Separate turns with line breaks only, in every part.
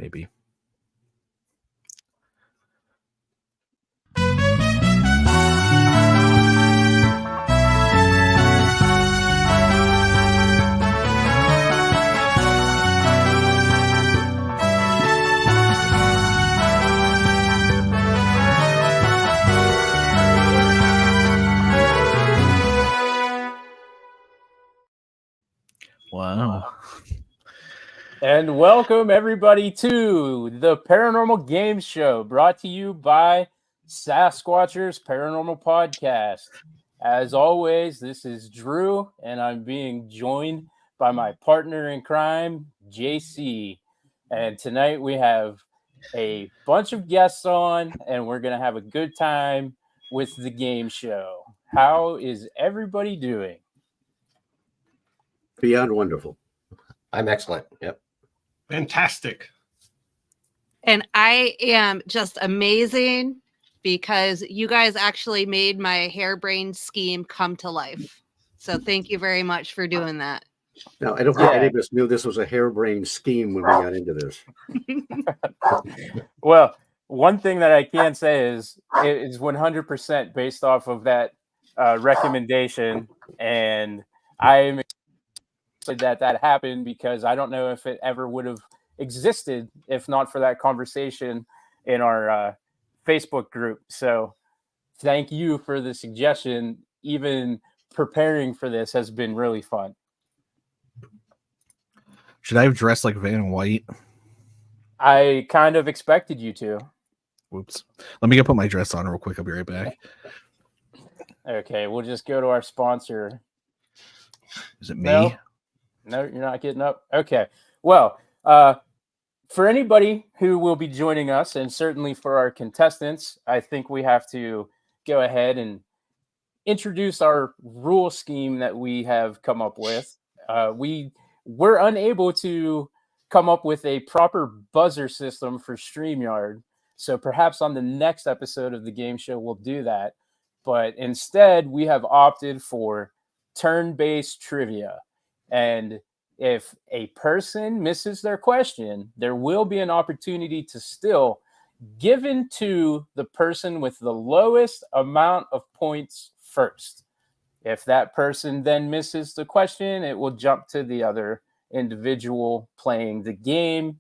maybe. Wow.
And welcome everybody to the Paranormal Game Show, brought to you by SasqWatchers Paranormal Podcast. As always, this is Drew, and I'm being joined by my partner in crime, JC. And tonight we have a bunch of guests on, and we're going to have a good time with the game show. How is everybody doing?
Beyond wonderful.
I'm excellent. Yep.
Fantastic.
And I am just amazing because you guys actually made my harebrained scheme come to life. So thank you very much for doing that.
Now, I don't think any of us knew this was a harebrained scheme when we got into this.
Well, one thing that I can say is it is 100% based off of that recommendation, and I'm excited that happened because I don't know if it ever would have existed if not for that conversation in our Facebook group. So thank you for the suggestion. Even preparing for this has been really fun.
Should I have dressed like Van White?
I kind of expected you to.
Whoops. Let me go put my dress on real quick. I'll be right back.
Okay, we'll just go to our sponsor.
Is it me?
No, you're not getting up. Okay. Well, for anybody who will be joining us, and certainly for our contestants, I think we have to go ahead and introduce our rule scheme that we have come up with. We were unable to come up with a proper buzzer system for StreamYard. So perhaps on the next episode of the game show, we'll do that. But instead, we have opted for turn-based trivia. And if a person misses their question, there will be an opportunity to still given to the person with the lowest amount of points first. If that person then misses the question, it will jump to the other individual playing the game.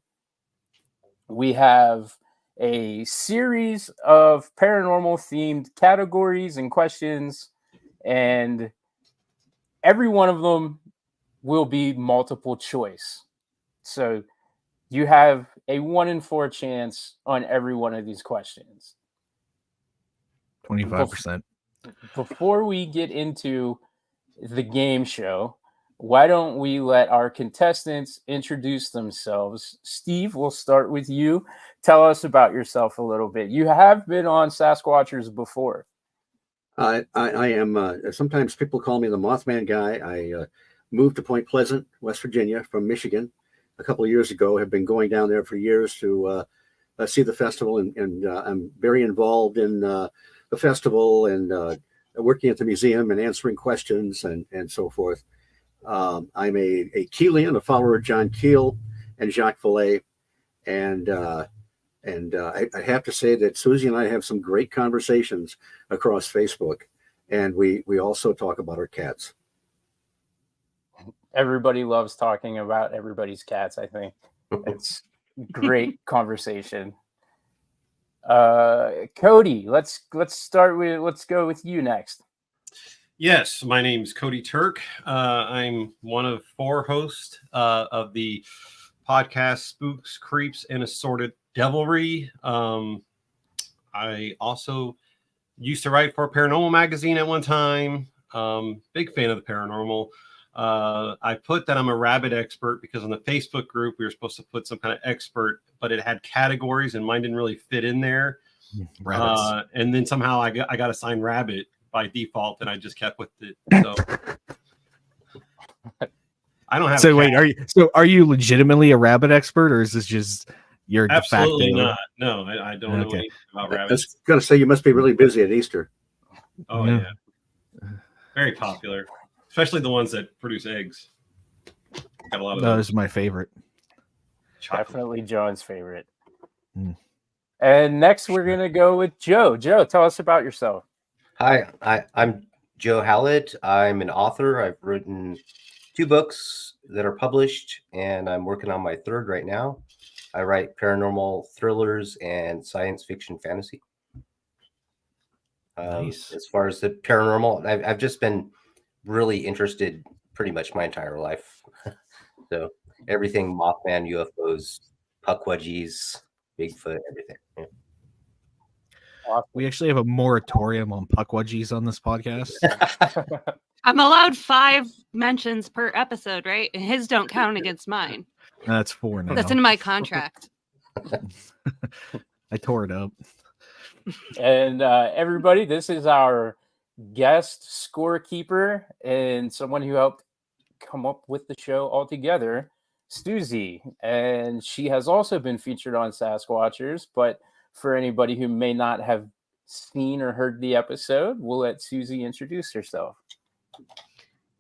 We have a series of paranormal themed categories and questions, and every one of them will be multiple choice. So you have a 1 in 4 chance on every one of these questions.
25%.
Before we get into the game show, why don't we let our contestants introduce themselves? Steve, we'll start with you. Tell us about yourself a little bit. You have been on SasqWatchers before.
I am, sometimes people call me the Mothman guy. I moved to Point Pleasant, West Virginia from Michigan a couple of years ago. Have been going down there for years to see the festival, and I'm very involved in the festival and working at the museum and answering questions and so forth. I'm a Keelian, a follower of John Keel and Jacques Vallée, and I have to say that Susie and I have some great conversations across Facebook, and we also talk about our cats.
Everybody loves talking about everybody's cats, I think. It's great conversation. Cody, let's go with you next.
Yes, my name's Cody Turk. I'm one of 4 hosts of the podcast Spooks, Creeps, and Assorted Devilry. I also used to write for Paranormal magazine at one time. Big fan of the paranormal. I put that I'm a rabbit expert because on the Facebook group, we were supposed to put some kind of expert, but it had categories and mine didn't really fit in there. And then somehow I got assigned rabbit by default, and I just kept with it. So I don't have.
So wait, are you legitimately a rabbit expert, or is this just your
absolutely
de facto?
not? No, I don't know anything about rabbits.
I was going to say you must be really busy at Easter.
Oh yeah, very popular, especially the ones that produce eggs. Got a lot of
No,
those.
this is my favorite.
Definitely John's favorite.
Mm.
And next, we're going to go with Joe. Joe, tell us about yourself.
Hi, I'm Joe Hallett. I'm an author. I've written 2 books that are published, and I'm working on my 3rd right now. I write paranormal thrillers and science fiction fantasy.
Nice.
As far as the paranormal, I've just been really interested pretty much my entire life. So everything Mothman, UFOs, puckwudgies, Bigfoot, everything. Yeah.
We actually have a moratorium on puckwudgies on this podcast.
I'm allowed 5 mentions per episode, right? And his don't count against mine.
That's 4 now.
That's in my contract.
I tore it up.
And everybody, this is our guest scorekeeper and someone who helped come up with the show altogether, Susie. And she has also been featured on SasqWatchers, but for anybody who may not have seen or heard the episode, we'll let Susie introduce herself.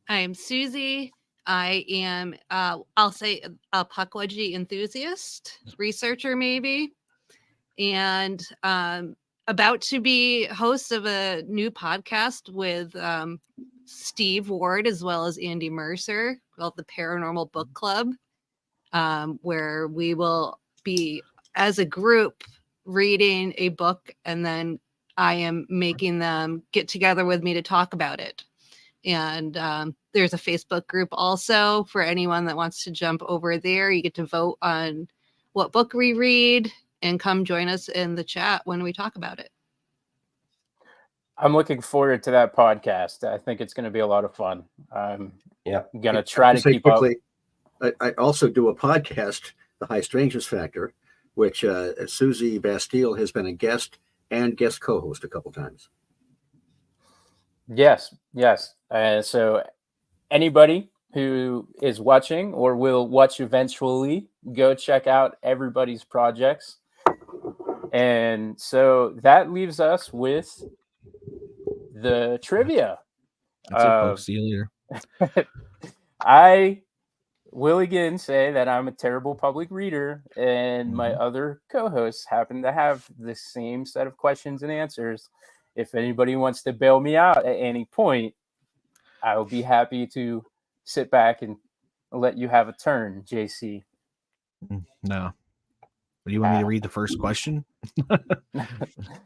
I am Susie. I am, I'll say, a puckwudgie enthusiast, researcher maybe, and about to be host of a new podcast with Steve Ward as well as Andy Mercer called the Paranormal Book Club, where we will be, as a group, reading a book, and then I am making them get together with me to talk about it. And there's a Facebook group also for anyone that wants to jump over there. You get to vote on what book we read and come join us in the chat when we talk about it.
I'm looking forward to that podcast. I think it's going to be a lot of fun. I'm going to try to keep quickly
up. I also do a podcast, The High Strangeness Factor, which Susie Bastille has been a guest and guest co-host a couple times.
Yes. So anybody who is watching or will watch eventually, go check out everybody's projects. And so that leaves us with the trivia.
That's it, folks. See you later.
I will again say that I'm a terrible public reader, and my other co-hosts happen to have the same set of questions and answers. If anybody wants to bail me out at any point, I will be happy to sit back and let you have a turn, JC.
No. Do you want me to read the first question?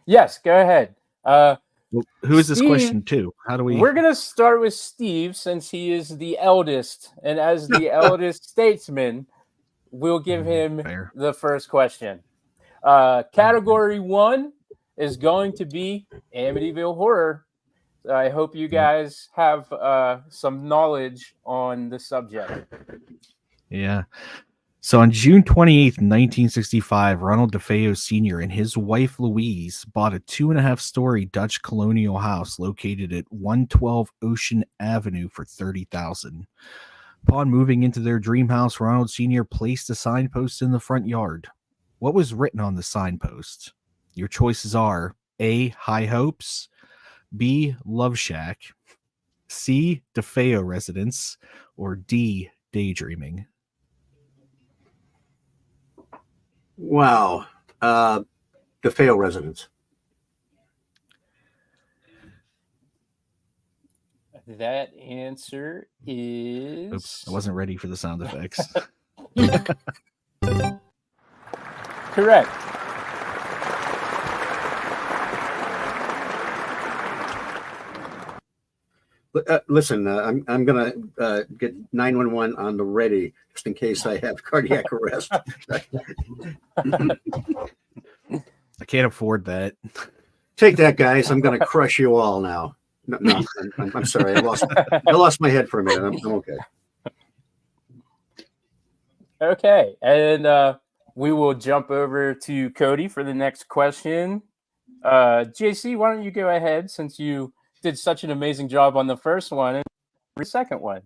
Yes, go ahead.
Who is this question to? How do we?
We're going to start with Steve, since he is the eldest. And as the eldest statesman, we'll give him the first question. Category 1 is going to be Amityville Horror. I hope you guys have some knowledge on the subject.
Yeah. So on June 28th, 1965, Ronald DeFeo Sr. and his wife Louise bought a 2.5-story Dutch colonial house located at 112 Ocean Avenue for $30,000. Upon moving into their dream house, Ronald Sr. placed a signpost in the front yard. What was written on the signpost? Your choices are A, High Hopes, B, Love Shack, C, DeFeo Residence, or D, Daydreaming.
Wow. DeFeo Residence.
That answer is...
Oops, I wasn't ready for the sound effects.
Correct.
Listen, I'm gonna get 911 on the ready just in case I have cardiac arrest.
I can't afford that.
Take that, guys. I'm gonna crush you all now. No, I'm sorry. I lost my head for a minute. I'm okay.
Okay, and we will jump over to Cody for the next question. JC, why don't you go ahead, since you did such an amazing job on the first one, and the second one.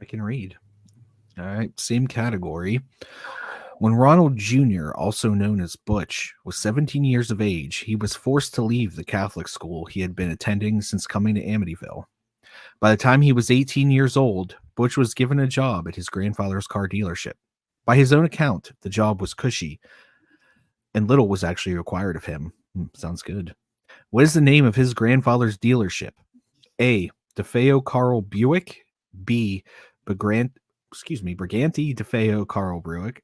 I can read. All right, same category. When Ronald Jr., also known as Butch, was 17 years of age, he was forced to leave the Catholic school he had been attending since coming to Amityville. By the time he was 18 years old, Butch was given a job at his grandfather's car dealership. By his own account, the job was cushy, and little was actually required of him. Sounds good. What is the name of his grandfather's dealership? A. DeFeo Carl Buick. B. Brigante DeFeo Carl Buick.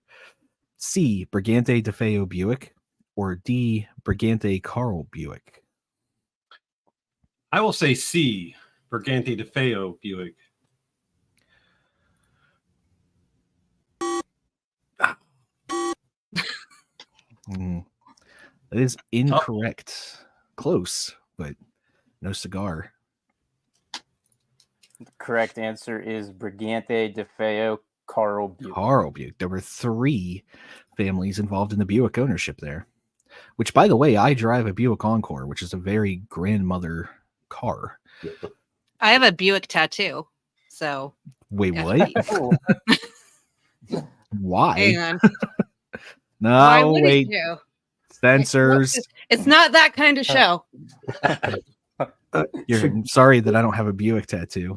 C. Brigante DeFeo Buick. Or D. Brigante Carl Buick.
I will say C. Brigante DeFeo Buick.
That is incorrect. Close, but no cigar.
The correct answer is Brigante DeFeo Carl Buick.
Carl Buick. There were 3 families involved in the Buick ownership there. Which, by the way, I drive a Buick Encore, which is a very grandmother car.
I have a Buick tattoo. So
Wait, what?
Oh,
Why?
hang on.
No,
Why wouldn't
wait.
you?
Censors.
It's not that kind of show.
I'm sorry that I don't have a Buick tattoo.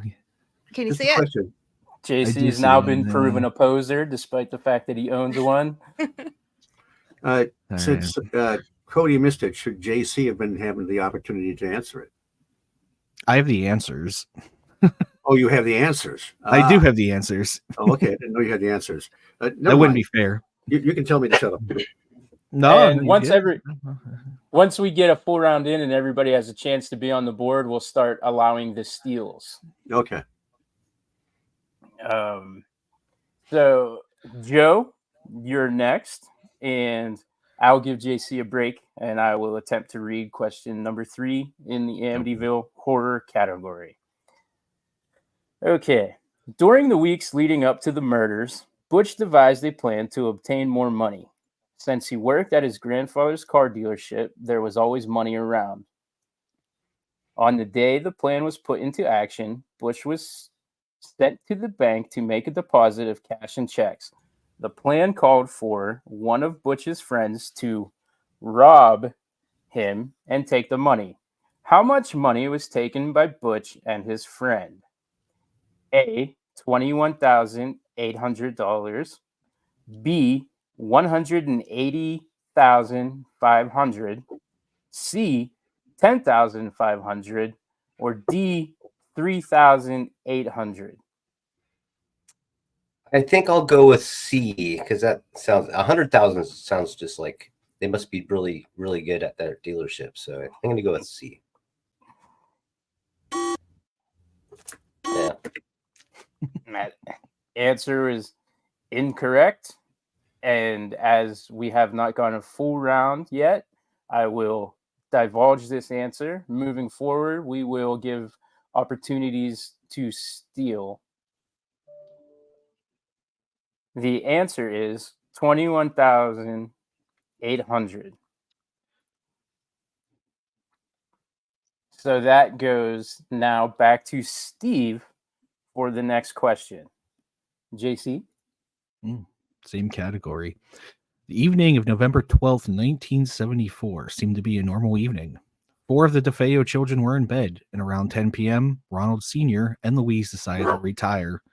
Can you
Just
see
a
it?
question.
JC has
see
now
it,
been proven a poser, despite the fact that he owns one.
Since Cody missed it, should JC have been having the opportunity to answer it?
I have the answers.
Oh, you have the answers.
I do have the answers.
Oh, okay. I didn't know you had the answers.
That wouldn't be fair.
You can tell me to shut up.
No.
And once we get a full round in and everybody has a chance to be on the board, we'll start allowing the steals.
Okay.
So Joe, you're next, and I'll give JC a break, and I will attempt to read question number 3 in the Amityville horror category. Okay. During the weeks leading up to the murders, Butch devised a plan to obtain more money. Since he worked at his grandfather's car dealership, there was always money around. On the day the plan was put into action, Butch was sent to the bank to make a deposit of cash and checks. The plan called for one of Butch's friends to rob him and take the money. How much money was taken by Butch and his friend? A. $21,800. B. $180,500. C. $10,500. Or D. $3,800.
I think I'll go with C because that sounds 100,000 sounds just like they must be really, really good at their dealership. So I think I'm gonna go with C. Yeah.
That answer is incorrect. And as we have not gone a full round yet, I will divulge this answer. Moving forward, we will give opportunities to steal. The answer is 21,800. So that goes now back to Steve for the next question. JC?
Same category. The evening of November 12th, 1974 seemed to be a normal evening. 4 of the DeFeo children were in bed, and around 10 p.m., Ronald Sr. and Louise decided to retire.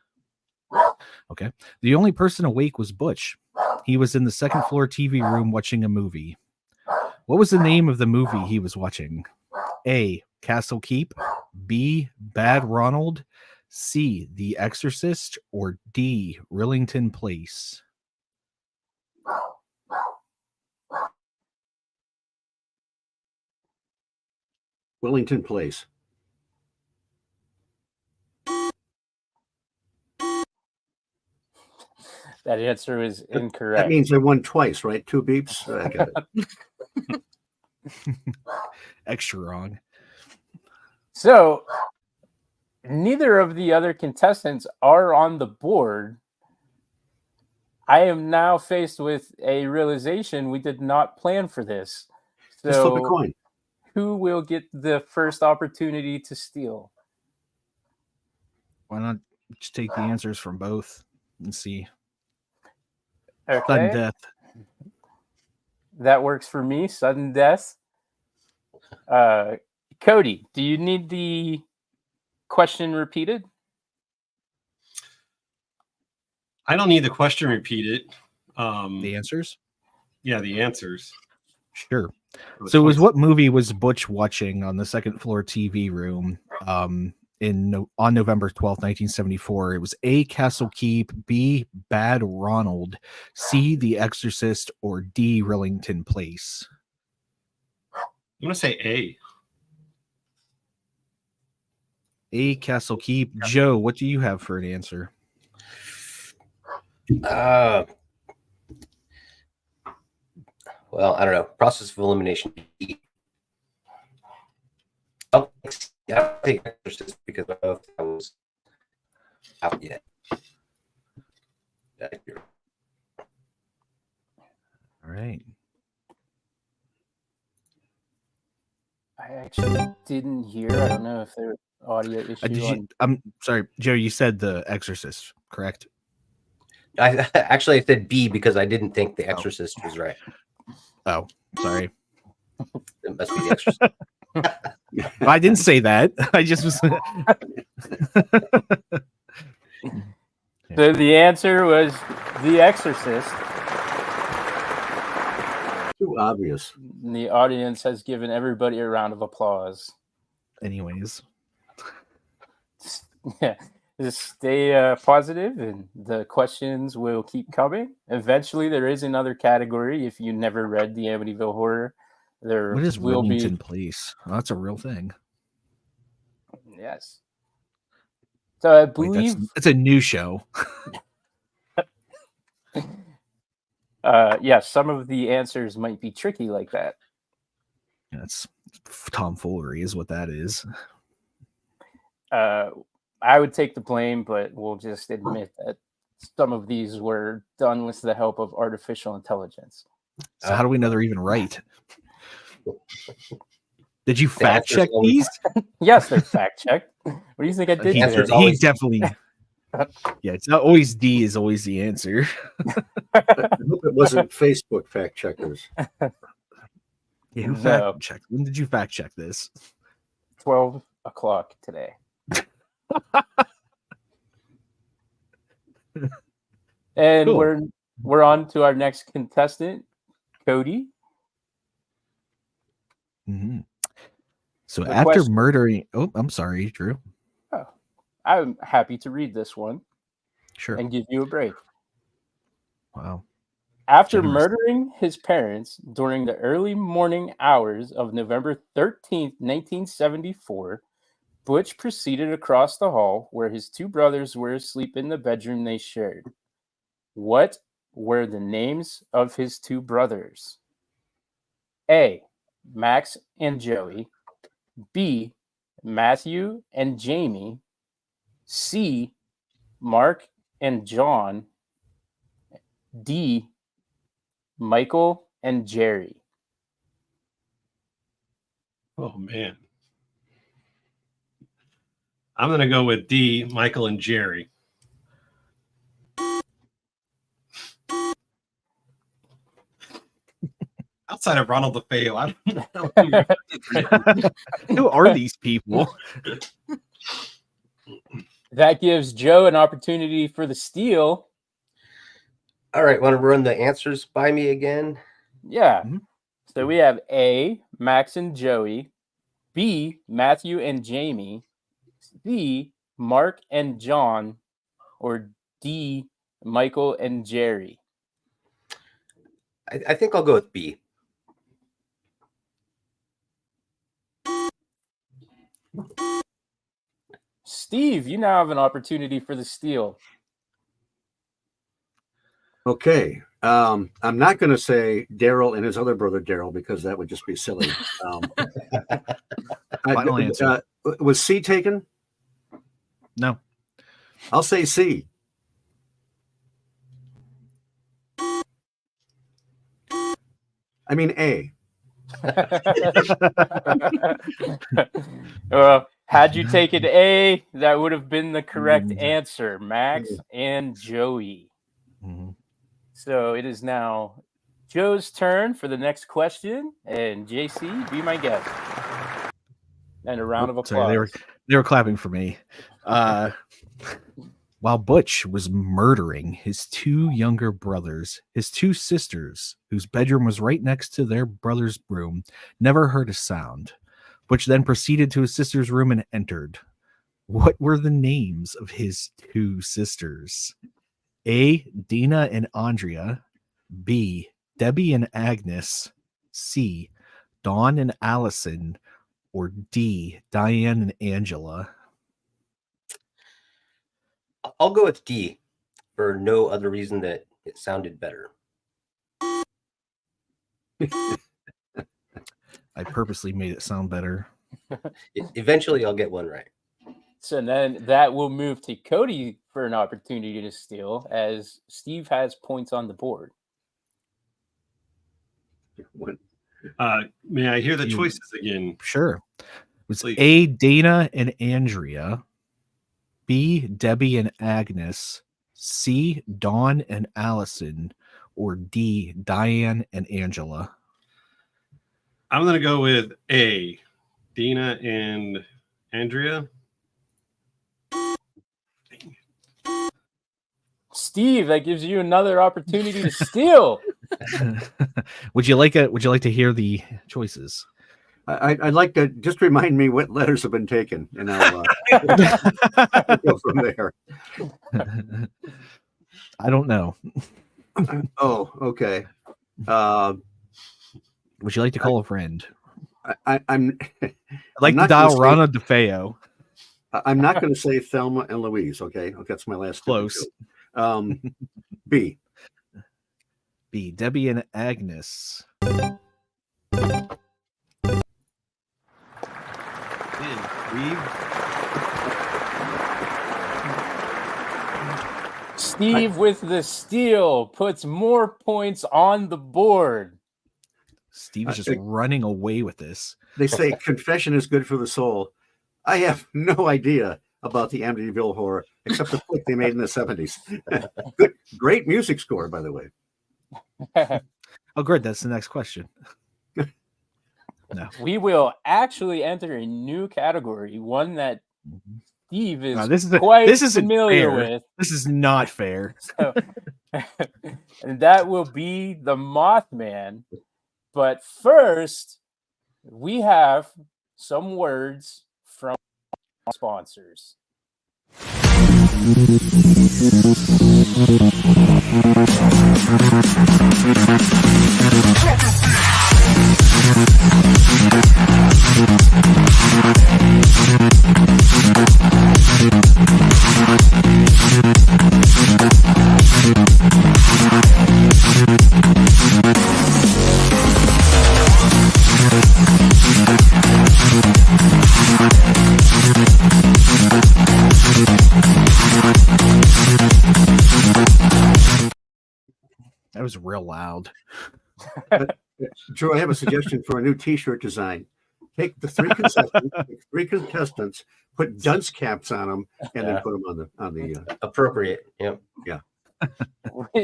Okay. The only person awake was Butch. He was in the second floor TV room watching a movie. What was the name of the movie he was watching? A. Castle Keep. B. Bad Ronald. C. The Exorcist. Or D. Rillington Place.
Wellington Place.
That answer is incorrect.
That means I won twice, right? 2 beeps. I got it.
Extra wrong.
So neither of the other contestants are on the board. I am now faced with a realization we did not plan for this.
Just flip a
So
coin.
who will get the first opportunity to steal?
Why not just take the answers from both and see?
Okay.
Sudden death.
That works for me. Sudden death. Cody, do you need the question repeated?
I don't need the question repeated.
The answers?
Yeah, the answers.
Sure.
For the
So it was
20
what movie was Butch watching on the second floor TV room on November 12th, 1974? It was A, Castle Keep, B, Bad Ronald, C, The Exorcist, or D, Rillington Place.
I'm going to say A.
A, Castle Keep. Joe, what do you have for an answer?
Well, I don't know. Process of elimination. I'll take Exorcist because I don't know if that was out yet.
All right.
I actually didn't hear. I don't know if there was audio issue.
I'm sorry, Joe, you said The Exorcist, correct?
I said B because I didn't think The Exorcist was right.
Oh, sorry.
It must be The Exorcist.
I didn't say that. I just was.
So the answer was The Exorcist.
Too obvious.
And the audience has given everybody a round of applause.
Anyways.
Yeah. Just stay positive, and the questions will keep coming. Eventually, there is another category. If you never read the Amityville Horror, there
What is
will
Rillington
be.
Place? Oh, that's a real thing.
Yes. So I
Wait,
believe
that's a new show.
yes, some of the answers might be tricky like that.
That's tomfoolery, is what that is.
I would take the blame, but we'll just admit that some of these were done with the help of artificial intelligence.
So how do we know they're even right? Did you fact check
always-
these?
Yes, they're fact checked. What do you think I did?
He,
answer's
today?
he
always-
definitely. Yeah, it's not always D is always the answer.
I hope it wasn't Facebook fact checkers.
Yeah, who
No.
fact checked? When did you fact check this?
12 o'clock today. And
Cool.
we're on to our next contestant, Cody.
Mhm. So
The
after
question-
murdering, oh, I'm sorry, Drew.
I'm happy to read this one
Sure.
and give you a break.
Wow.
After
Generous.
murdering his parents during the early morning hours of November 13th, 1974, Butch proceeded across the hall where his two brothers were asleep in the bedroom they shared. What were the names of his two brothers? A. Max and Joey. B. Matthew and Jamie. C. Mark and John. D. Michael and Jerry.
Oh, man. I'm going to go with D, Michael and Jerry. Outside of Ronald DeFeo, I don't know.
Who are these people?
That gives Joe an opportunity for the steal.
All right, want to run the answers by me again?
Yeah.
Mhm.
So we have A, Max and Joey. B, Matthew and Jamie. C, Mark and John. Or D, Michael and Jerry.
I think I'll go with B.
Steve, you now have an opportunity for the steal.
Okay. I'm not going to say Daryl and his other brother Daryl because that would just be silly.
Final answer.
Was C taken?
No.
I'll say C. I mean A.
Well, had you taken A, that would have been the correct
Mhm.
answer. Max and Joey.
Mhm.
So it is now Joe's turn for the next question. And JC, be my guest. And a round of applause.
Sorry, they were clapping for me. While Butch was murdering his two younger brothers, his two sisters, whose bedroom was right next to their brother's room, never heard a sound. Butch then proceeded to his sister's room and entered. What were the names of his two sisters? A. Dina and Andrea. B. Debbie and Agnes. C. Dawn and Allison. Or D. Diane and Angela.
I'll go with D for no other reason that it sounded better.
I purposely made it sound better.
Eventually, I'll get one right.
So then that will move to Cody for an opportunity to steal, as Steve has points on the board.
What?
May I hear the choices again?
Sure. It was
Please.
A. Dana and Andrea. B. Debbie and Agnes. C. Dawn and Allison. Or D. Diane and Angela.
I'm going to go with A. Dina and Andrea.
Steve, that gives you another opportunity to steal.
Would you like to hear the choices?
I'd like to just remind me what letters have been taken, and I'll go from there.
I don't know.
Oh, okay.
Would you like to call a friend?
I'm
I'd like
not
to dial
gonna say-
Rana DeFeo.
I'm not going to say Thelma and Louise. Okay, that's my last
Close.
B.
B. Debbie and Agnes.
Steve with the steal puts more points on the board.
Steve is just running away with this.
They say confession is good for the soul. I have no idea about the Amityville Horror except the flick they made in the 70s. Good, great music score, by the way.
Oh, good. That's the next question. No.
We will actually enter a new category, one that Steve is
this
familiar
fair.
with.
This is not fair.
So, and that will be the Mothman. But first, we have some words from our sponsors.
That was real loud.
Joe, I have a suggestion for a new T-shirt design. Take the three contestants, put dunce caps on them, and then put them on the
Appropriate. Yep.
Yeah.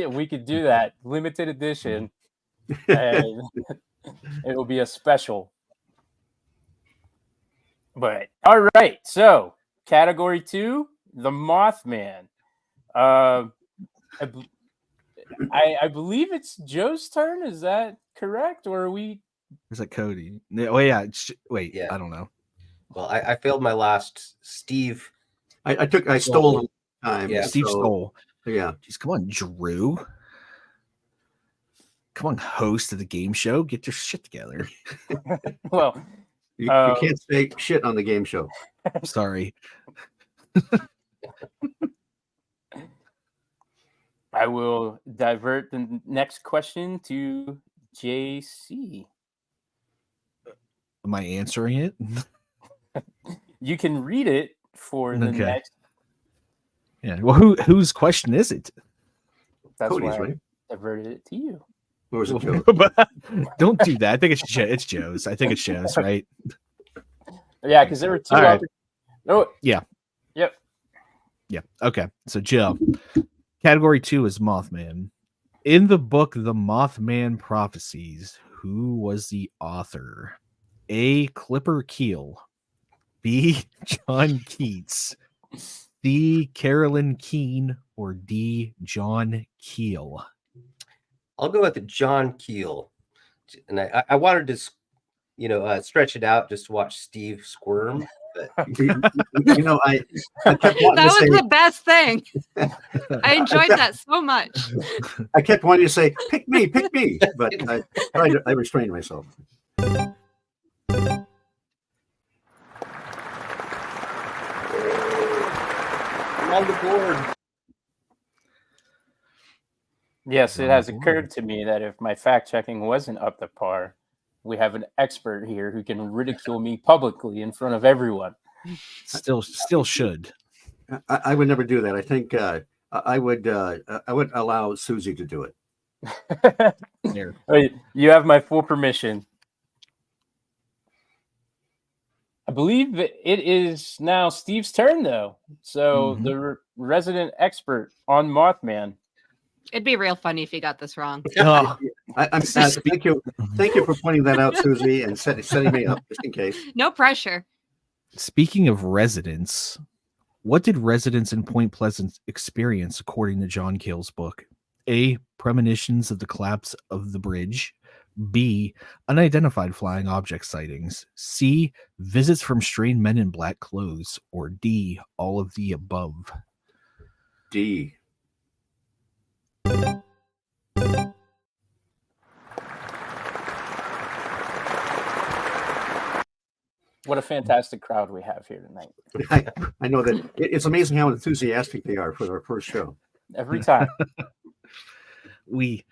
We could do that. Limited edition. And it will be a special. But all right. So category 2, the Mothman. I believe it's Joe's turn. Is that correct? Or are we?
Is that Cody? Oh yeah. Wait.
Yeah.
I don't know.
Well, I failed my last. Steve.
I stole time.
Yeah.
Steve stole.
Yeah.
Jeez, come on, Drew. Come on, host of the game show. Get your shit together.
Well,
You can't say shit on the game show.
Sorry.
I will divert the next question to JC.
Am I answering it?
You can read it for the
Okay.
next.
Yeah. Well, whose question is it?
That's
Cody's,
why
right?
I diverted it to you.
Or was it Joe?
Don't do that. I think it's Joe's. I think it's Joe's, right?
Yeah, because there were two.
All right.
Oh,
Yeah.
Yep.
Yeah. Okay. So Joe, category 2 is Mothman. In the book, The Mothman Prophecies, who was the author? A. Clipper Keel. B. John Keats. C. Carolyn Keene, or D. John Keel?
I'll go with John Keel. And I wanted to, stretch it out just to watch Steve squirm. But
I kept wanting
That
to
was
say,
the best thing. I enjoyed that so much.
I kept wanting to say, pick me, but I restrained myself.
I'm on the board.
Yes, it
On
has
the board.
occurred to me that if my fact checking wasn't up to par, we have an expert here who can ridicule me publicly in front of everyone.
Still should.
I would never do that. I think I would allow Susie to do it.
There.
You have my full permission. I believe it is now Steve's turn, though. So the resident expert on Mothman.
It'd be real funny if you got this wrong.
Oh,
Thank you for pointing that out, Susie, and setting me up just in case.
No pressure.
speaking of residents, what did residents in Point Pleasant experience according to John Keel's book? A. Premonitions of the collapse of the bridge. B. Unidentified flying object sightings. C. Visits from strange men in black clothes. Or D. All of the above.
D.
What a fantastic crowd we have here tonight.
I know that it's amazing how enthusiastic they are for our first show.
Every time.
We've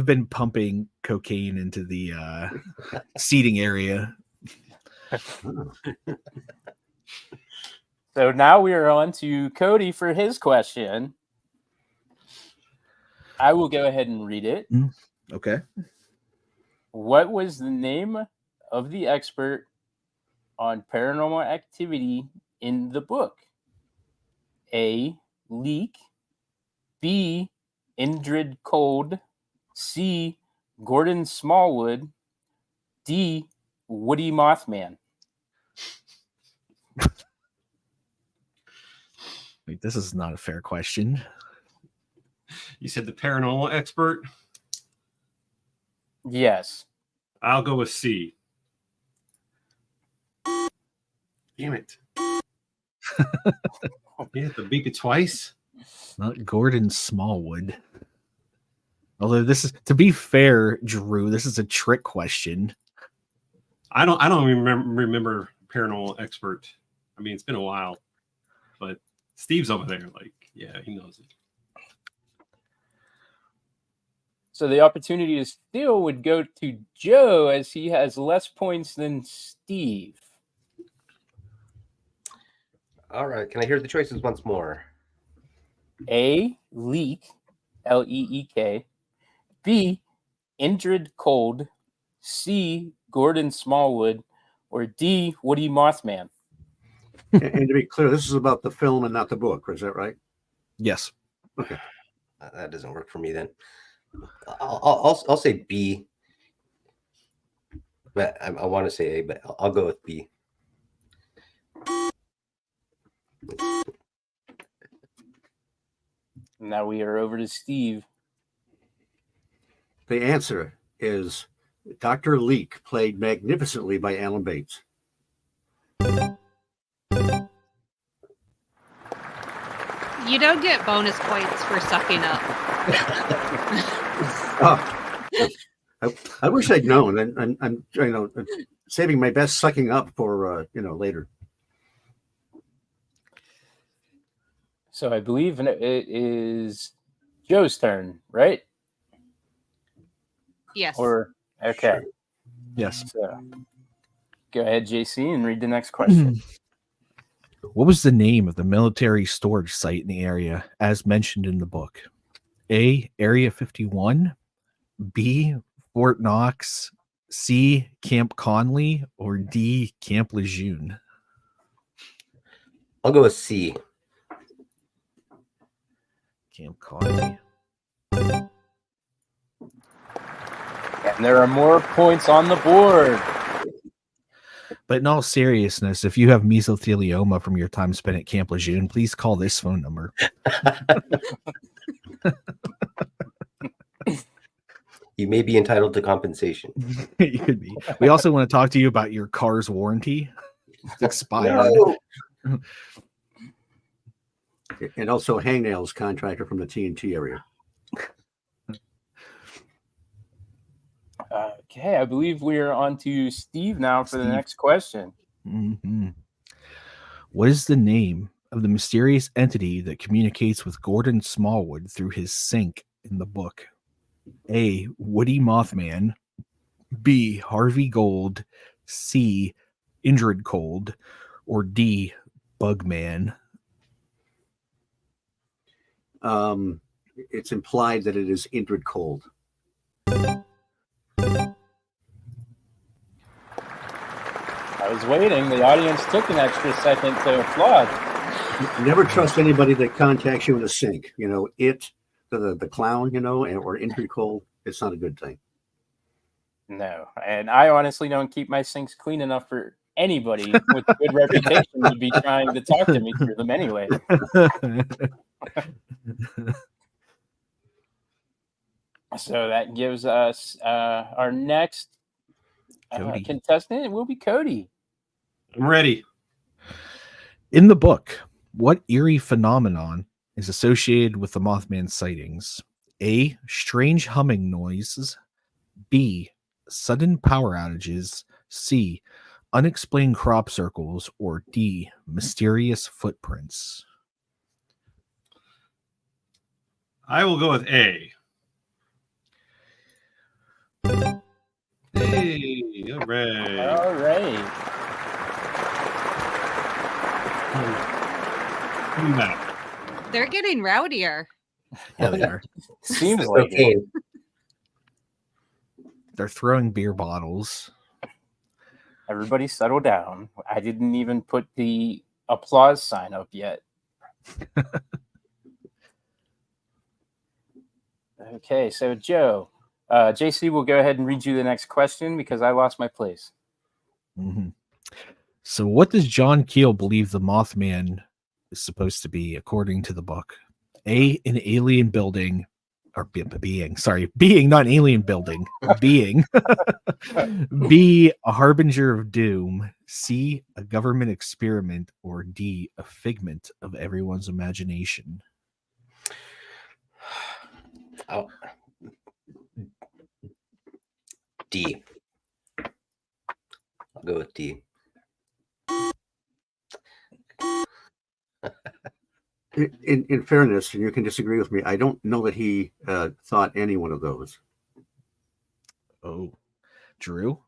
been pumping cocaine into the seating area.
So now we are on to Cody for his question. I will go ahead and read it.
Okay.
What was the name of the expert on paranormal activity in the book? A. Leak. B. Indrid Cold. C. Gordon Smallwood. D. Woody Mothman.
Wait, this is not a fair question.
You said the paranormal expert.
Yes.
I'll go with C. Damn it. You have to beat it twice.
Not Gordon Smallwood. Although this is, to be fair, Drew, this is a trick question.
I don't remember paranormal expert. I mean, it's been a while, but Steve's over there. Like, yeah, he knows it.
So the opportunity to steal would go to Joe as he has less points than Steve.
All right. Can I hear the choices once more?
A. Leak. L-E-E-K. B. Indrid Cold. C. Gordon Smallwood. Or D. Woody Mothman.
And to be clear, this is about the film and not the book. Is that right?
Yes.
Okay.
That doesn't work for me then. I'll say B. But I want to say A, but I'll go with B.
Now we are over to Steve.
The answer is Dr. Leak, played magnificently by Alan Bates.
You don't get bonus points for sucking up.
I wish I'd known, and I'm saving my best sucking up for later.
So I believe it is Joe's turn, right?
Yes.
Or okay.
Yes.
So go ahead, JC, and read the next question.
What was the name of the military storage site in the area as mentioned in the book? A. Area 51. B. Fort Knox. C. Camp Conley. Or D. Camp Lejeune.
I'll go with C.
Camp Conley.
And there are more points on the board.
But in all seriousness, if you have mesothelioma from your time spent at Camp Lejeune, please call this phone number.
You may be entitled to compensation.
You could be. We also want to talk to you about your car's warranty. It's expired.
No.
And also Hangnail's contractor from the TNT area.
Okay, I believe we're on to Steve now for the next question.
Mm-hmm. What is the name of the mysterious entity that communicates with Gordon Smallwood through his sink in the book? A. Woody Mothman. B. Harvey Gold. C. Indrid Cold. Or D. Bugman.
It's implied that it is Indrid Cold.
I was waiting. The audience took an extra second to applaud.
Never trust anybody that contacts you in a sink. You know, the clown, you know, or Indrid Cold. It's not a good thing.
No, and I honestly don't keep my sinks clean enough for anybody with a good reputation to be trying to talk to me through them anyway. So that gives us our next contestant. It will be Cody.
I'm ready.
In the book, what eerie phenomenon is associated with the Mothman sightings? A. Strange humming noises. B. Sudden power outages. C. Unexplained crop circles. Or D. Mysterious footprints.
I will go with A. Hey, all right.
All right.
Come back.
They're getting rowdier.
Yeah, they are.
Seems like it.
Okay.
They're throwing beer bottles.
Everybody settle down. I didn't even put the applause sign up yet. Okay, so Joe, JC will go ahead and read you the next question because I lost my place.
Mm-hmm. So what does John Keel believe the Mothman is supposed to be according to the book? A, an alien building, or being, not an alien building, being. B, a harbinger of doom. C, a government experiment. Or D, a figment of everyone's imagination.
Oh. D. I'll go with D.
In fairness, and you can disagree with me, I don't know that he thought any one of those.
Oh, Drew?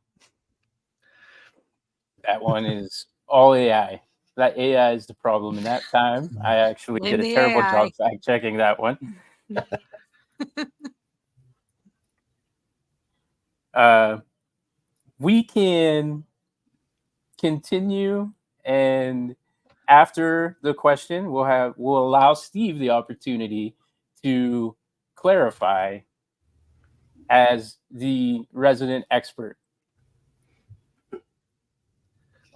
That one is all AI. That AI is the problem in that time. I actually
Blame
did a
the
terrible
AI.
job fact checking that one. We can continue, and after the question, we'll allow Steve the opportunity to clarify as the resident expert.
That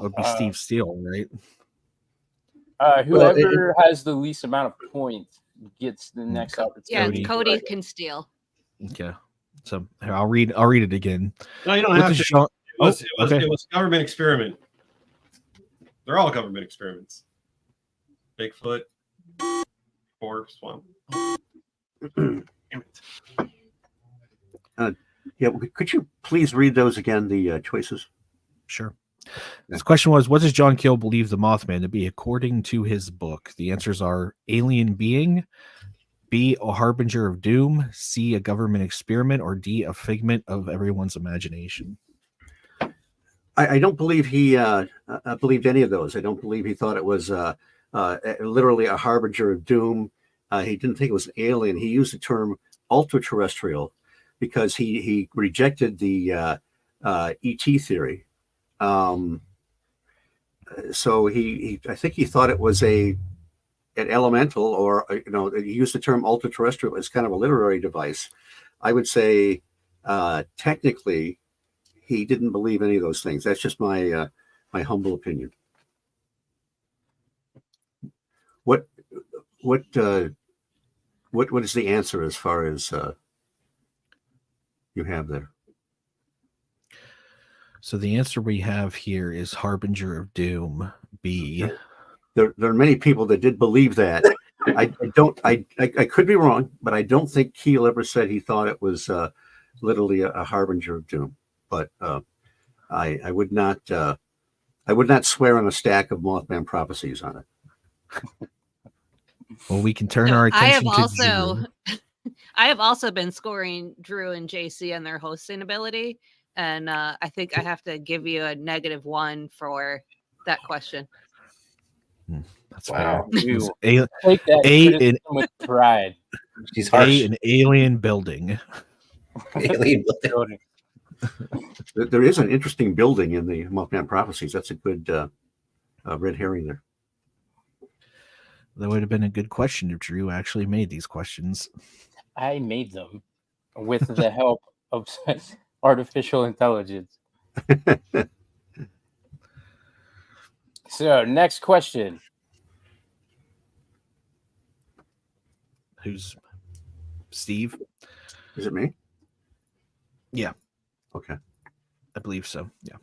would be Steve Steele, right?
Whoever has the least amount of points gets the next opportunity.
Yeah, Cody can steal.
Okay. So here, I'll read it again.
No, you don't
What
have
does
to.
John-
It was a government experiment. They're all government experiments. Bigfoot, or swamp. Damn it.
Yeah, could you please read those again, the choices?
Sure. This question was, what does John Keel believe the Mothman to be according to his book? The answers are alien being, B, a harbinger of doom, C, a government experiment, or D, a figment of everyone's imagination.
I don't believe he believed any of those. I don't believe he thought it was literally a harbinger of doom. He didn't think it was an alien. He used the term ultra-terrestrial because he rejected the ET theory. So I think he thought it was an elemental, or he used the term ultra-terrestrial as kind of a literary device. I would say technically he didn't believe any of those things. That's just my my humble opinion. What is the answer as far as you have there?
So the answer we have here is Harbinger of Doom, B.
There are many people that did believe that. I could be wrong, but I don't think Keel ever said he thought it was literally a harbinger of doom. But I would not swear on a stack of Mothman prophecies on it.
Well, we can turn
So
our
I have
attention to
also,
Drew.
I have also been scoring Drew and JC on their hosting ability, and I think I have to give you a -1 for that question.
That's
Wow.
fair.
You
A,
take that
A
criticism with pride.
She's harsh.
an alien building.
Alien
Building.
There is an interesting building in the Mothman prophecies. That's a good red herring there.
That would have been a good question if Drew actually made these questions.
I made them with the help of artificial intelligence. So, next question.
Who's Steve?
Is it me?
Yeah.
Okay.
I believe so. Yeah.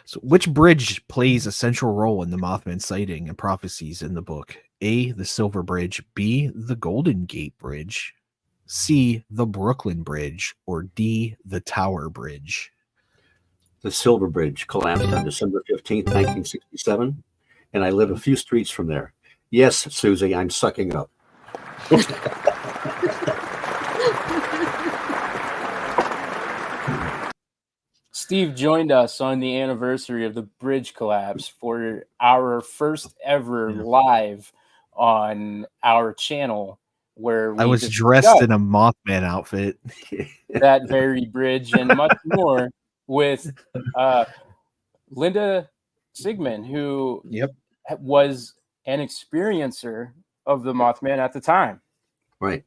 So, which bridge plays a central role in the Mothman sighting and prophecies in the book? A, the Silver Bridge. B, the Golden Gate Bridge. C, the Brooklyn Bridge. Or D, the Tower Bridge.
The Silver Bridge collapsed on December 15th, 1967, and I live a few streets from there. Yes, Susie, I'm sucking up.
Steve joined us on the anniversary of the bridge collapse for our first ever live on our channel, where we
I was
discussed
dressed in a Mothman outfit.
that very bridge and much more with Linda Sigmund, who was an experiencer of the Mothman at the time.
Right.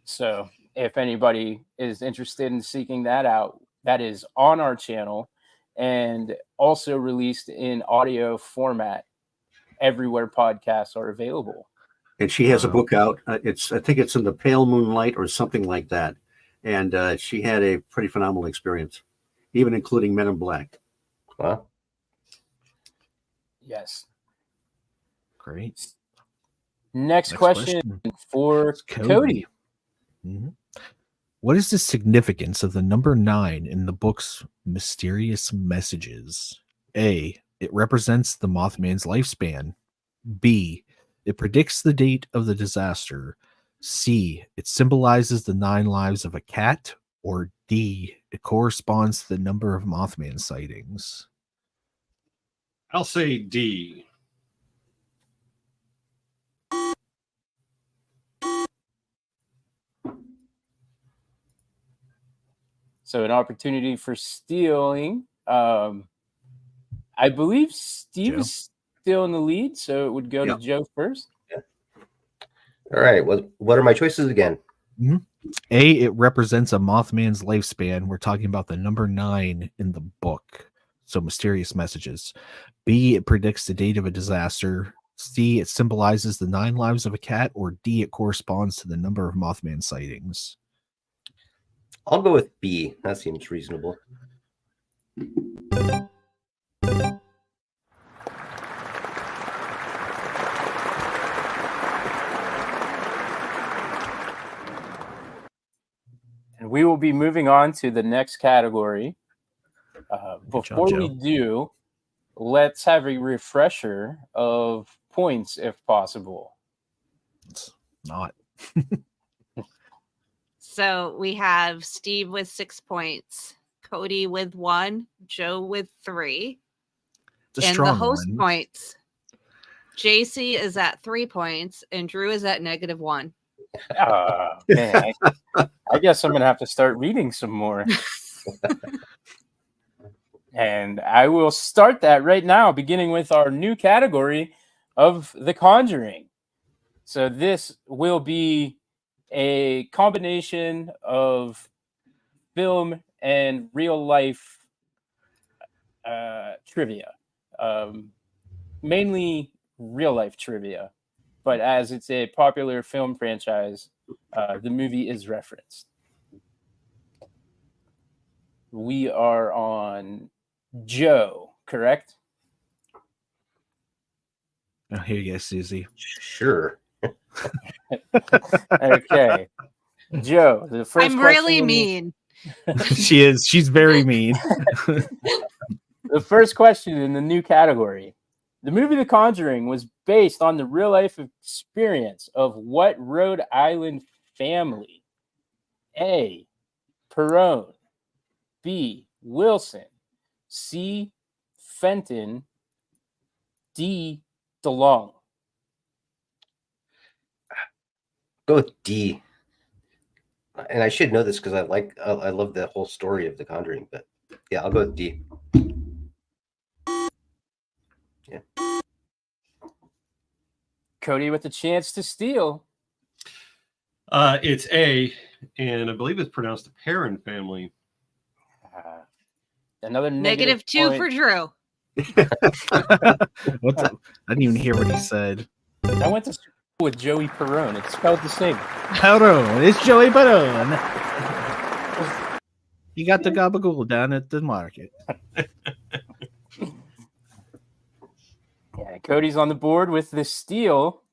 So if anybody is interested in seeking that out, that is on our channel and also released in audio format everywhere podcasts are available.
And she has a book out. I think it's in the Pale Moonlight or something like that. And she had a pretty phenomenal experience, even including Men in Black.
Wow.
Yes.
Great.
Next question for Cody.
Mm-hmm. What is the significance of the number 9 in the book's mysterious messages? A, it represents the Mothman's lifespan. B, it predicts the date of the disaster. C, it symbolizes the 9 lives of a cat. Or D, it corresponds to the number of Mothman sightings.
I'll say D.
So an opportunity for stealing. I believe Steve is still in the lead, so it would go to Joe first.
All right. What are my choices again?
Mm-hmm. A, it represents a Mothman's lifespan. We're talking about the number 9 in the book. So mysterious messages. B, it predicts the date of a disaster. C, it symbolizes the 9 lives of a cat. Or D, it corresponds to the number of Mothman sightings.
I'll go with B. That seems reasonable.
And we will be moving on to the next category. Before we do, let's have a refresher of points if possible.
It's not.
So we have Steve with 6 points, Cody with 1, Joe with 3. And the host points, JC is at 3 points and Drew is at -1.
Man, I guess I'm going to have to start reading some more. And I will start that right now, beginning with our new category of The Conjuring. So this will be a combination of film and real life trivia, mainly real life trivia, but as it's a popular film franchise, the movie is referenced. We are on Joe, correct?
Oh, here you go, Susie.
Sure.
Okay. Joe, the first
I'm
question
really
in the-
mean.
She is. She's very mean.
The first question in the new category. The movie The Conjuring was based on the real life experience of what Rhode Island family? A. Perone. B. Wilson. C. Fenton. D. DeLong.
Go with D. And I should know this because I love the whole story of The Conjuring. But yeah, I'll go with D. Yeah.
Cody with the chance to steal.
It's A, and I believe it's pronounced the Perrin family.
Another
-2
point.
for Drew.
What the? I didn't even hear what he said.
I went to school with Joey Perone. It's spelled the same.
Perone. It's Joey Perone. He got the gabagool down at the market.
Yeah, Cody's on the board with the steal.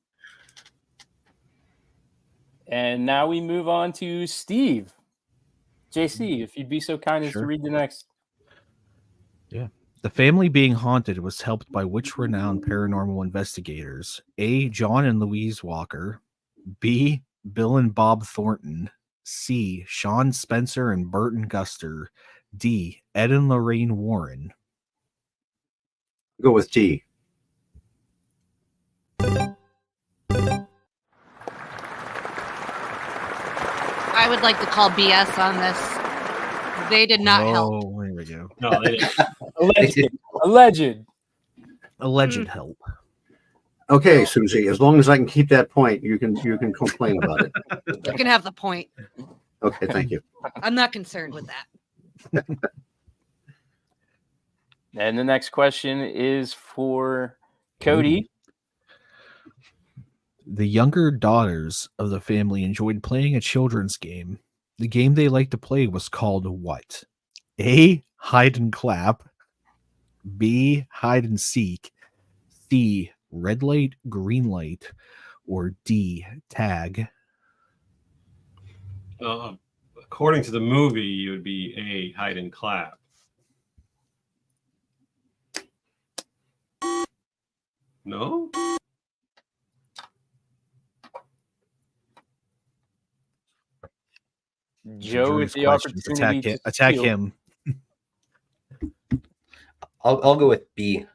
And now we move on to Steve. JC, if you'd be so kind as to
Sure.
read the next.
The family being haunted was helped by which renowned paranormal investigators? A. John and Louise Walker. B. Bill and Bob Thornton. C. Sean Spencer and Burton Guster. D. Ed and Lorraine Warren.
Go with D.
I would like to call BS on this. They did not help.
Oh, here we go.
No, they didn't.
Alleged.
Alleged help.
Okay, Susie. As long as I can keep that point, you can complain about it.
You can have the point.
Okay, thank you.
I'm not concerned with that.
And the next question is for Cody.
The younger daughters of the family enjoyed playing a children's game. The game they liked to play was called what? A. Hide and clap. B. Hide and seek. C. Red light, green light. Or D. Tag.
According to the movie, it would be A, hide and clap. No?
Joe with the
Questions.
opportunity to
Attack
steal.
him.
I'll go with B.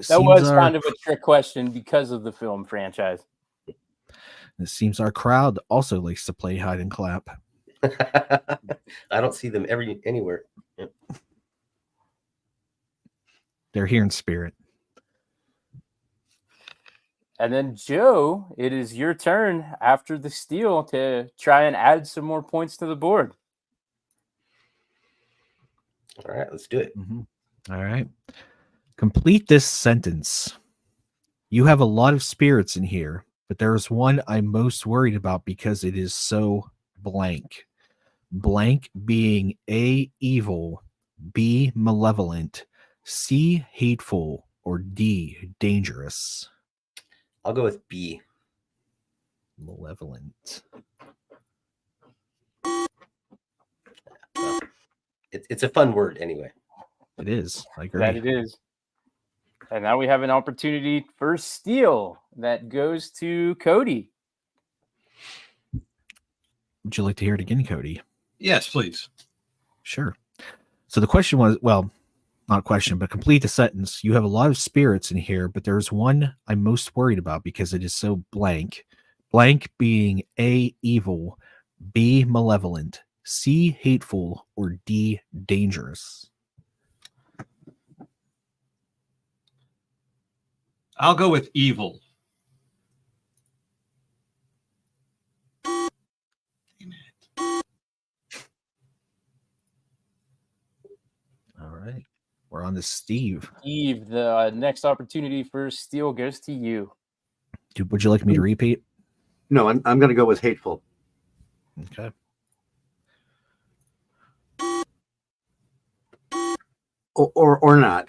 That was kind of a trick question because of the film franchise.
It seems our crowd also likes to play hide and clap.
I don't see them anywhere.
They're here in spirit.
And then Joe, it is your turn after the steal to try and add some more points to the board.
All right, let's do it.
All right. Complete this sentence. You have a lot of spirits in here, but there is one I'm most worried about because it is so blank. Blank being A, evil, B, malevolent, C, hateful, or D, dangerous.
I'll go with B.
Malevolent.
Well, it's a fun word anyway.
It is. I agree.
That it is. And now we have an opportunity for steal that goes to Cody.
Would you like to hear it again, Cody?
Yes, please.
Sure. So the question was, well, not a question, but complete the sentence. You have a lot of spirits in here, but there's one I'm most worried about because it is so blank. Blank being A, evil, B, malevolent, C, hateful, or D, dangerous.
I'll go with evil.
to Steve.
Steve, the next opportunity for steal goes to you.
Would you like me to repeat?
No, I'm going to go with hateful.
Okay.
Or not.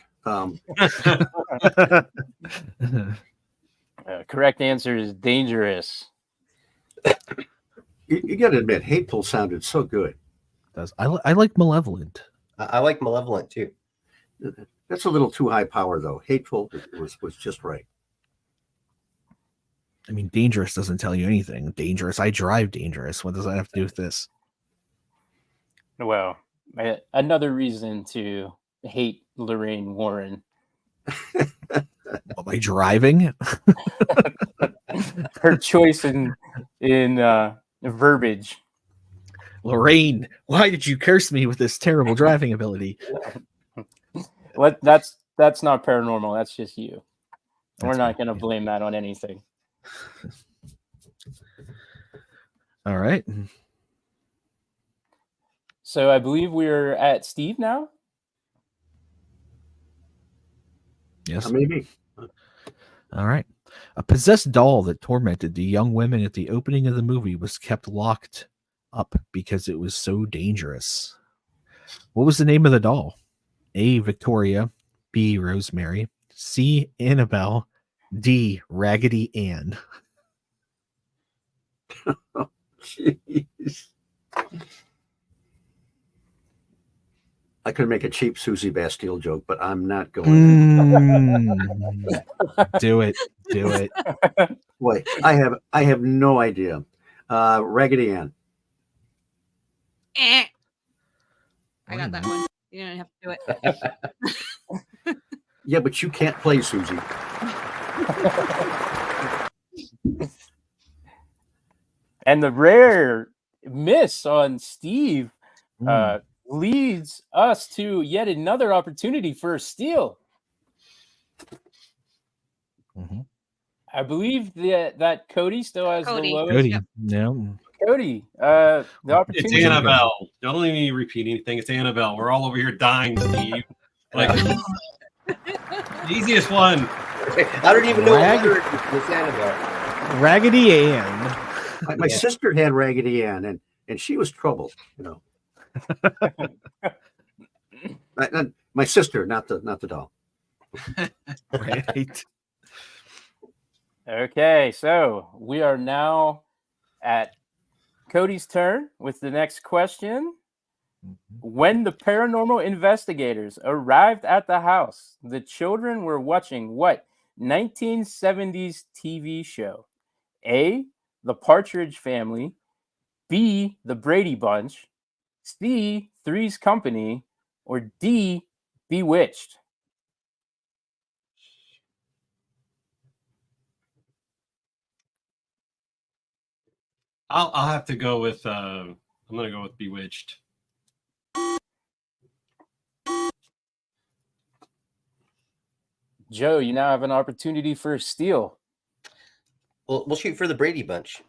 Correct answer is dangerous.
You got to admit, hateful sounded so good.
I like malevolent.
I like malevolent too.
That's a little too high power, though. Hateful was just right.
I mean, dangerous doesn't tell you anything. Dangerous. I drive dangerous. What does that have to do with this?
Well, another reason to hate Lorraine Warren.
Am I driving?
Her choice in verbiage.
Lorraine, why did you curse me with this terrible driving ability?
That's not paranormal. That's just you. We're
That's
not
fine,
going to blame that on anything.
All right.
So I believe we're at Steve now.
Yes.
Maybe.
All right. A possessed doll that tormented the young women at the opening of the movie was kept locked up because it was so dangerous. What was the name of the doll? A. Victoria, B. Rosemary, C. Annabelle, D. Raggedy Ann.
Jeez. I could make a cheap Susie Bastille joke, but I'm not going.
Do it.
Boy, I have no idea. Raggedy Ann.
I got that one. You don't have to do it.
Yeah, but you can't play Susie.
And the rare miss on Steve leads us to yet another opportunity for a steal.
Mm-hmm.
I believe that Cody still has the lowest.
Cody,
Yep.
no.
Cody, the opportunity.
It's Annabelle. Don't let me repeat anything. It's Annabelle. We're all over here dying, Steve. Like the easiest one.
I don't even know what word it's Annabelle.
Raggedy Ann.
My sister had Raggedy Ann, and she was trouble. My sister, not the doll.
Right.
Okay, so we are now at Cody's turn with the next question. When the paranormal investigators arrived at the house, the children were watching what 1970s TV show? A. The Partridge Family, B. The Brady Bunch, C. Three's Company, or D. Bewitched?
I'll have to go with I'm gonna go with Bewitched.
Joe, you now have an opportunity for a steal.
We'll shoot for the Brady Bunch.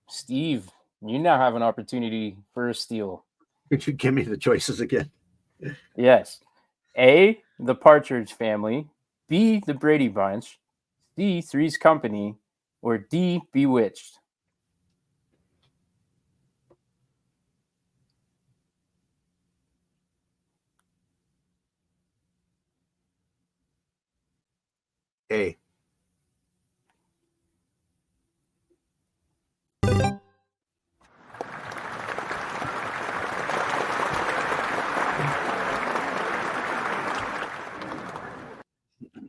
Steve, you now have an opportunity for a steal.
Could you give me the choices again?
Yes. A, The Partridge Family, B, The Brady Bunch, C, Three's Company, or D, Bewitched?
A.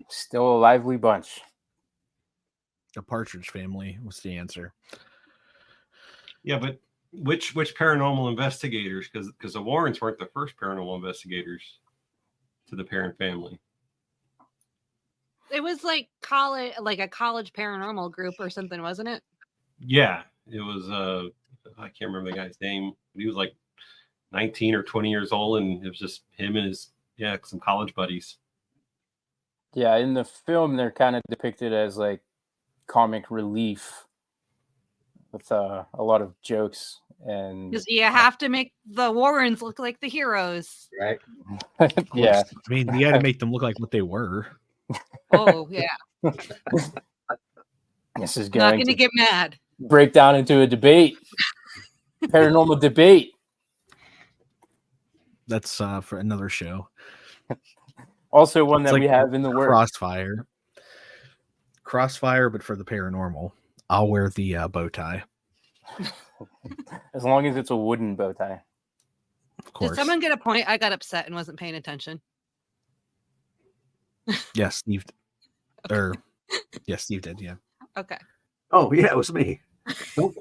Still a lively bunch.
The Partridge Family was the answer.
Yeah, but which paranormal investigators? Because the Warrens weren't the first paranormal investigators to the Parent family.
It was like a college paranormal group or something, wasn't it?
Yeah, it was. I can't remember the guy's name, but he was like 19 or 20 years old, and it was just him and his some college buddies.
Yeah, in the film, they're kind of depicted as like comic relief. with a lot of jokes and
'Cause you have to make the Warrens look like the heroes.
Right.
yeah.
I mean, you had to make them look like what they were.
Oh yeah,
This is
not
going
gonna
to
get mad.
break down into a debate, paranormal debate.
That's for another show.
Also, one
It's
that
like
we have in the works.
Crossfire, but for the paranormal. I'll wear the bow tie.
As long as it's a wooden bow tie.
Of course.
Did someone get a point? I got upset and wasn't paying attention.
Yes, Steve. Yes, Steve did. Yeah.
Okay.
Oh yeah, it was me.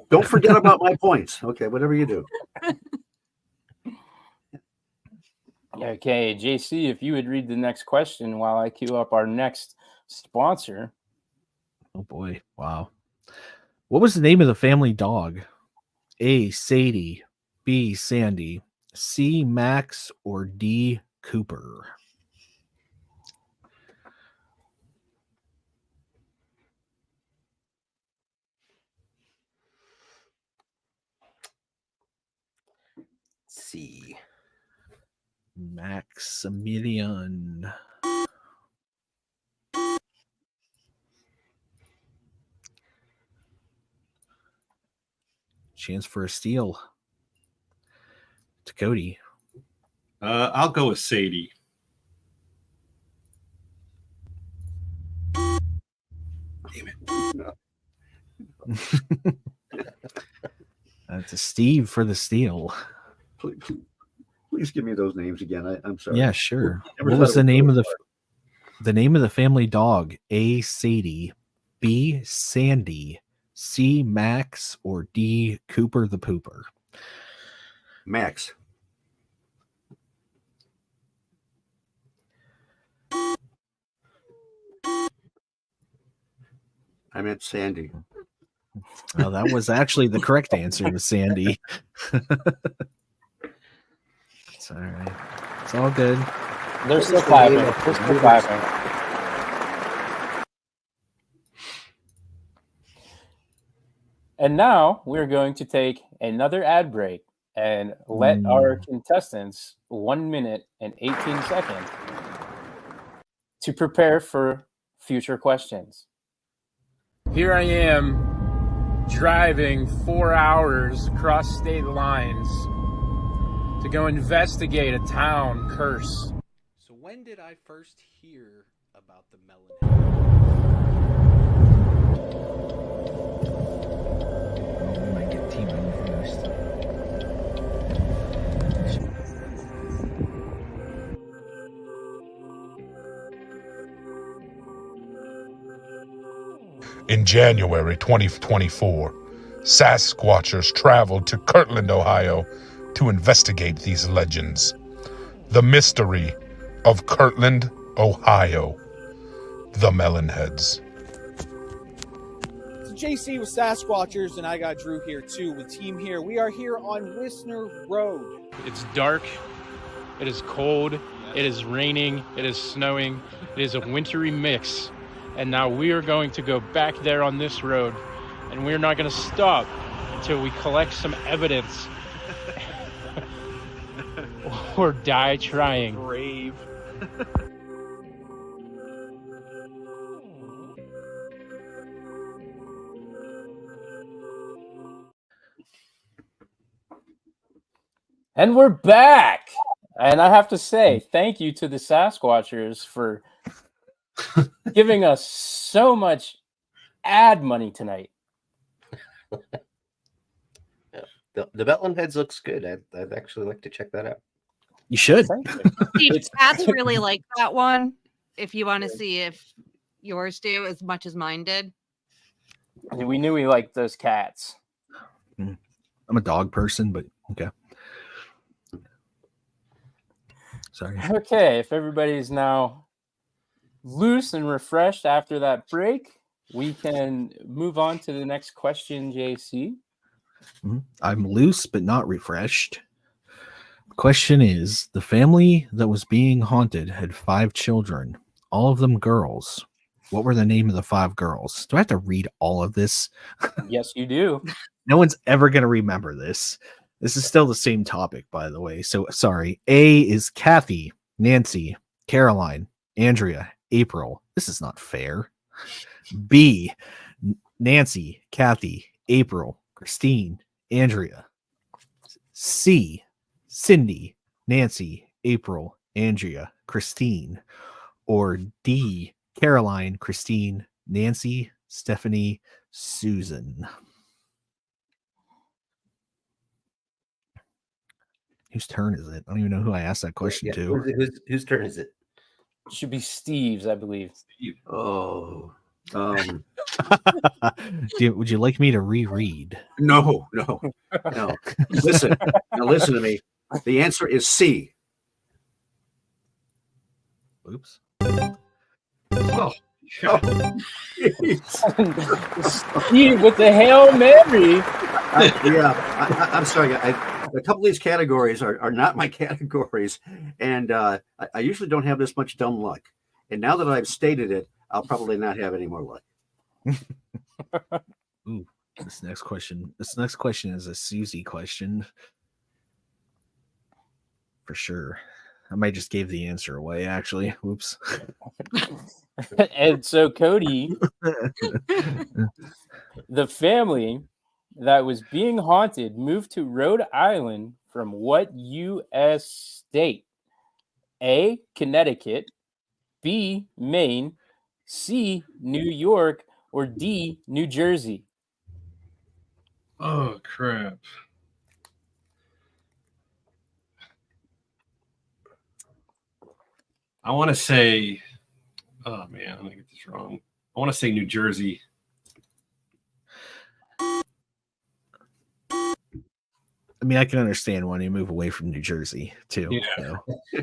Don't forget about my points. Okay, whatever you do.
Okay, JC, if you would read the next question while I queue up our next sponsor.
Oh boy! Wow. What was the name of the family dog? A. Sadie, B. Sandy, C. Max, or D. Cooper?
C.
Maximilian. Chance for a steal. To Cody.
I'll go with Sadie.
To Steve for the steal.
Please give me those names again. I'm sorry.
Yeah, sure.
Never
What
thought
was
it
the
would
name
go
of
as
the name of the family dog? A. Sadie, B. Sandy, C. Max, or D. Cooper the Pooper?
Max. I meant Sandy.
Oh, that was actually the correct answer. Was Sandy. It's all right. It's all good.
They're still clapping. They're still clapping. And now we're going to take another ad break and let our contestants 1 minute and 18 seconds to prepare for future questions. Here I am driving 4 hours across state lines to go investigate a town curse.
So when did I first hear about the melon? We might get T-Bone first.
In January 2024, SasqWatchers traveled to Kirtland, Ohio, to investigate these legends. The mystery of Kirtland, Ohio. The Melonheads.
It's JC with SasqWatchers, and I got Drew here too with Team Here. We are here on Wisner Road.
It's dark, it is cold, it is raining, it is snowing, it is a wintry mix. And now we are going to go back there on this road, and we're not going to stop until we collect some evidence or die trying.
Brave.
And we're back. And I have to say, thank you to the SasqWatchers for giving us so much ad money tonight.
The Melonheads looks good. I'd actually like to check that out.
You should.
Thank you.
Steve, cats really like that one. If you want to see if yours do as much as mine did.
We knew we liked those cats.
I'm a dog person, but okay. Sorry.
Okay, if everybody's now loose and refreshed after that break, we can move on to the next question, JC.
I'm loose but not refreshed. Question is, the family that was being haunted had 5 children, all of them girls. What were the name of the 5 girls? Do I have to read all of this?
Yes, you do.
No one's ever going to remember this. This is still the same topic, by the way. So sorry. A is Kathy, Nancy, Caroline, Andrea, April. This is not fair. B, Nancy, Kathy, April, Christine, Andrea. C, Cindy, Nancy, April, Andrea, Christine. Or D, Caroline, Christine, Nancy, Stephanie, Susan. Whose turn is it? I don't even know who I asked that question to.
Whose turn is it?
Should be Steve's, I believe.
Oh.
Would you like me to reread?
No. Listen to me. The answer is C.
Oops.
Oh,
Steve with the Hail Mary.
I'm sorry. A couple of these categories are not my categories, and I usually don't have this much dumb luck. And now that I've stated it, I'll probably not have any more luck.
Ooh, this next question is a Susie question. For sure. I might just gave the answer away, actually. Whoops.
And so, Cody, the family that was being haunted moved to Rhode Island from what U.S. state? A, Connecticut, B, Maine, C, New York, or D, New Jersey?
oh crap. I want to say, oh man, I'm gonna get this wrong. I want to say New Jersey.
I mean, I can understand wanting to move away from New Jersey too.
Yeah.
So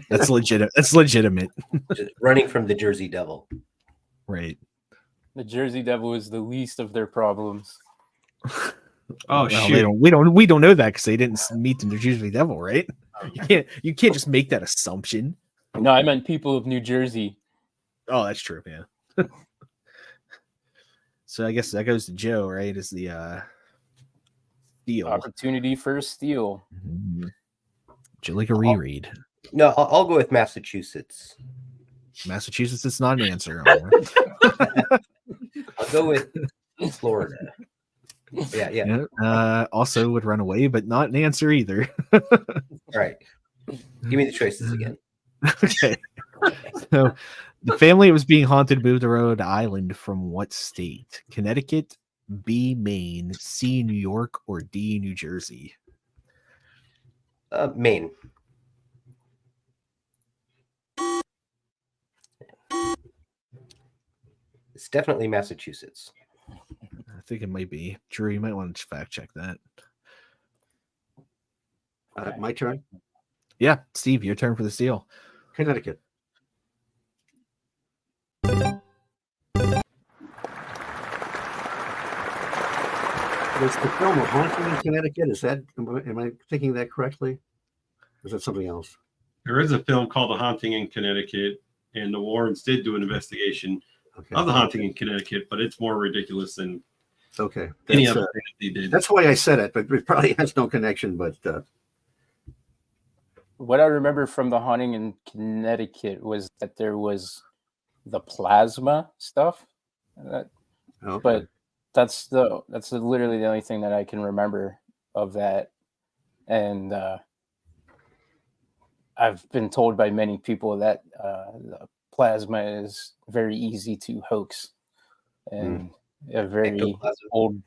that's legitimate. That's legitimate.
Just running from the Jersey Devil.
Right.
The Jersey Devil is the least of their problems.
Oh
Well,
shoot.
we don't know that because they didn't meet the New Jersey Devil, right? You can't just make that assumption.
No, I meant people of New Jersey.
Oh, that's true, yeah. So I guess that goes to Joe, right? Is the deal.
Opportunity for a steal.
Mm-hmm. Would you like a reread?
No, I'll go with Massachusetts.
Massachusetts is not an answer.
I'll go with Florida. Yeah.
Also would run away, but not an answer either.
All right. Give me the choices again.
Okay. So the family that was being haunted moved to Rhode Island from what state? Connecticut, B, Maine, C, New York, or D, New Jersey?
Maine. It's definitely Massachusetts.
I think it might be. Drew, you might want to fact check that.
My turn.
Yeah, Steve, your turn for the steal.
Connecticut. There's the film of Haunting in Connecticut. Is that, am I thinking that correctly? Or is that something else?
There is a film called The Haunting in Connecticut, and the Warrens did do an investigation of the haunting in Connecticut, but it's more ridiculous than any other thing that they did.
That's why I said it, but it probably has no connection. But
what I remember from the haunting in Connecticut was that there was the plasma stuff. But that's literally the only thing that I can remember of that. And I've been told by many people that the plasma is very easy to hoax and a very old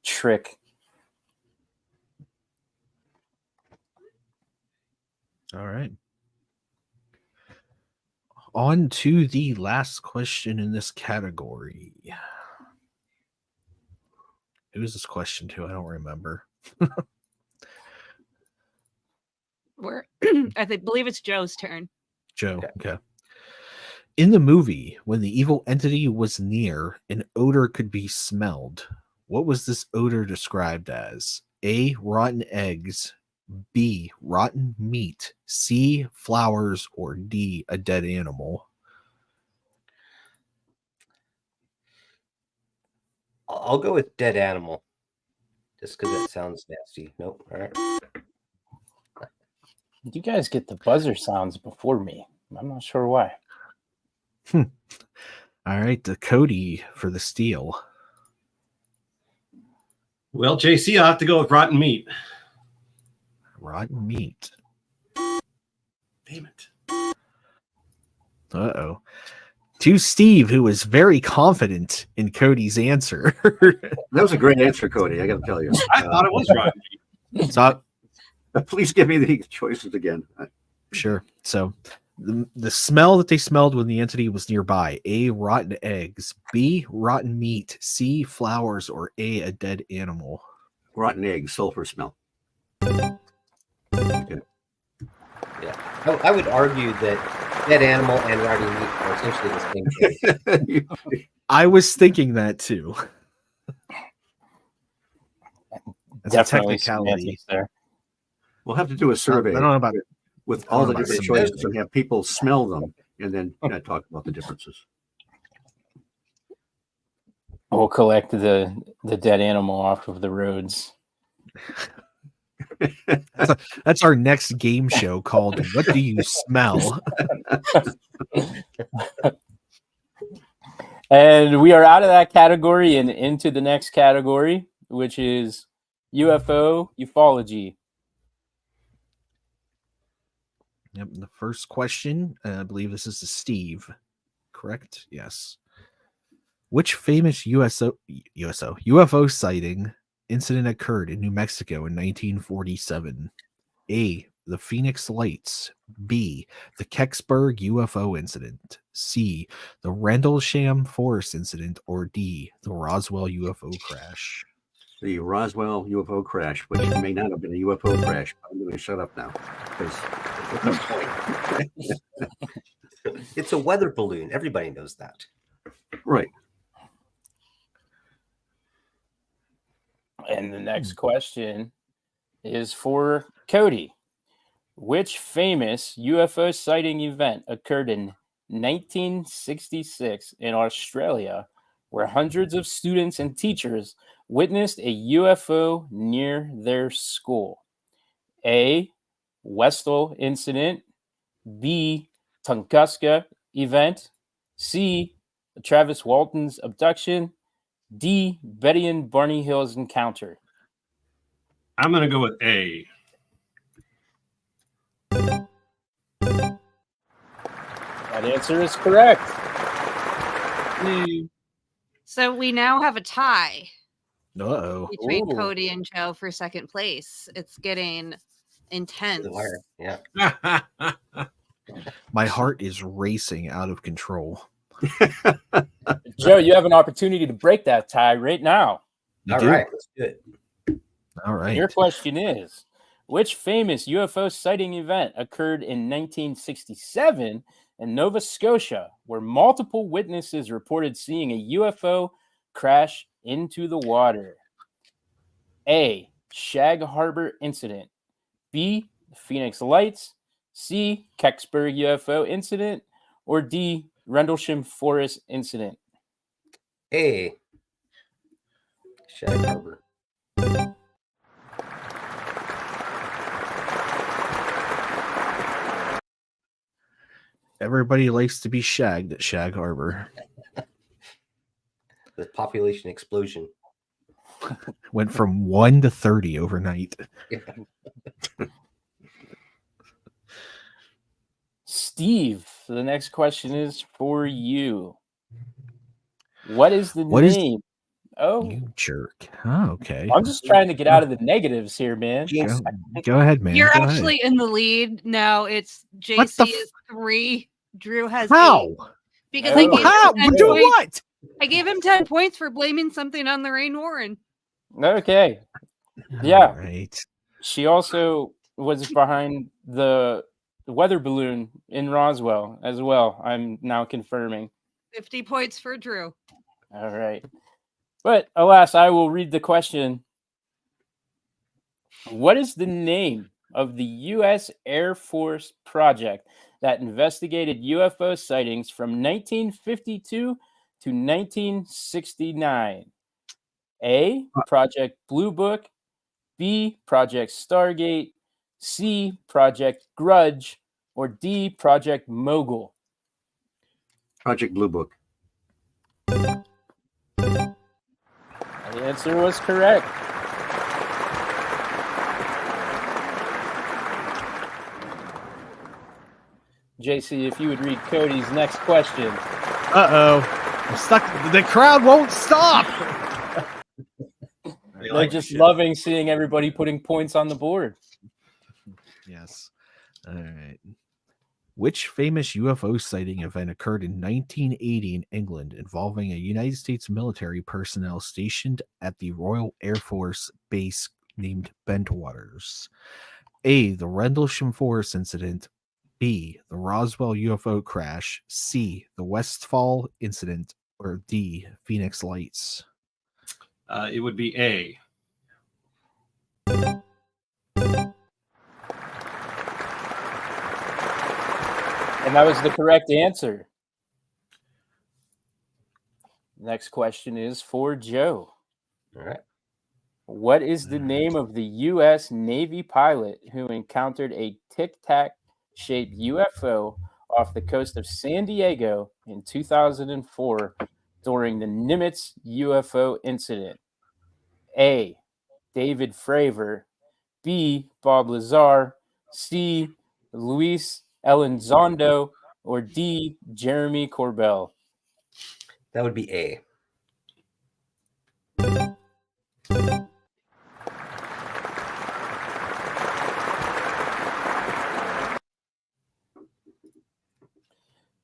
trick.
All right. On to the last question in this category. Who is this question to? I don't remember.
I believe it's Joe's turn.
Joe. Okay. In the movie, when the evil entity was near, an odor could be smelled. What was this odor described as? A, rotten eggs, B, rotten meat, C, flowers, or D, a dead animal?
I'll go with dead animal. Just because that sounds nasty. Nope. All right.
You guys get the buzzer sounds before me. I'm not sure why.
All right, Cody for the steal.
Well, JC, I'll have to go with rotten meat.
Rotten meat.
Damn it.
Uh-oh. To Steve, who was very confident in Cody's answer.
That was a great answer, Cody. I got to tell you.
I thought it was rotten meat.
So,
Please give me the choices again.
sure. So the smell that they smelled when the entity was nearby: A, rotten eggs; B, rotten meat; C, flowers; or A dead animal.
Rotten egg, sulfur smell.
Yeah. I would argue that dead animal and rotting meat are essentially the same thing.
I was thinking that too. That's
Definitely
a technicality.
semantics there.
We'll have to do a survey
I don't know about
with all the
about
different
semantics.
choices and have people smell them and then talk about the differences.
We'll collect the dead animal off of the roads.
That's our next game show called "What Do You Smell?"
And we are out of that category and into the next category, which is UFO ufology.
Yep. The first question, I believe this is to Steve. Correct? Yes. Which famous UFO sighting incident occurred in New Mexico in 1947? A, the Phoenix Lights; B, the Kecksburg UFO incident; C, the Rendlesham Forest incident; or D, the Roswell UFO crash.
The Roswell UFO crash, which may not have been a UFO crash. I'm going to shut up now.
It's a weather balloon. Everybody knows that.
Right.
And the next question is for Cody. Which famous UFO sighting event occurred in 1966 in Australia, where hundreds of students and teachers witnessed a UFO near their school? A, Westall incident; B, Tunguska event; C, Travis Walton's abduction; D, Betty and Barney Hill's encounter.
I'm going to go with A.
That answer is correct.
So we now have a tie
Uh-oh.
between
Ooh.
Cody and Joe for second place. It's getting intense.
The wire. Yeah.
My heart is racing out of control.
Joe, you have an opportunity to break that tie right now.
All
do.
right. Let's do it.
All right.
Your question is, which famous UFO sighting event occurred in 1967 in Nova Scotia, where multiple witnesses reported seeing a UFO crash into the water? A, Shag Harbor incident; B, Phoenix Lights; C, Kecksburg UFO incident; or D, Rendlesham Forest incident?
A. Shag Harbor.
Everybody likes to be shagged at Shag Harbor.
The population explosion.
Went from 1 to 30 overnight.
Steve, the next question is for you. What is the name?
You jerk. Oh, okay.
I'm just trying to get out of the negatives here, man.
Go ahead, man.
You're
Go
actually in the lead now. It's
What the
JC is 3. Drew has
How?
8. Because
Oh.
I gave
How?
him 10
Do
points.
what?
I gave him 10 points for blaming something on Lorraine Warren.
Okay. Yeah.
All right.
She also was behind the weather balloon in Roswell as well. I'm now confirming.
50 points for Drew.
All right. But alas, I will read the question. What is the name of the U.S. Air Force project that investigated UFO sightings from 1952 to 1969? A, Project Blue Book, B, Project Stargate, C, Project Grudge, or D, Project Mogul?
Project Blue Book.
The answer was correct. JC, if you would read Cody's next question.
I'm stuck. The crowd won't stop.
They're just loving seeing everybody putting points on the board.
Yes. All right. Which famous UFO sighting event occurred in 1980 in England involving a United States military personnel stationed at the Royal Air Force base named Bentwaters? A, the Rendlesham Forest incident. B, the Roswell UFO crash. C, the Westfall incident. Or D, Phoenix Lights?
It would be A.
And that was the correct answer. Next question is for Joe.
All right.
What is the name of the U.S. Navy pilot who encountered a tic-tac-shaped UFO off the coast of San Diego in 2004 during the Nimitz UFO incident? A, David Fravor. B, Bob Lazar. C, Luis Elizondo. Or D, Jeremy Corbell?
That would be A.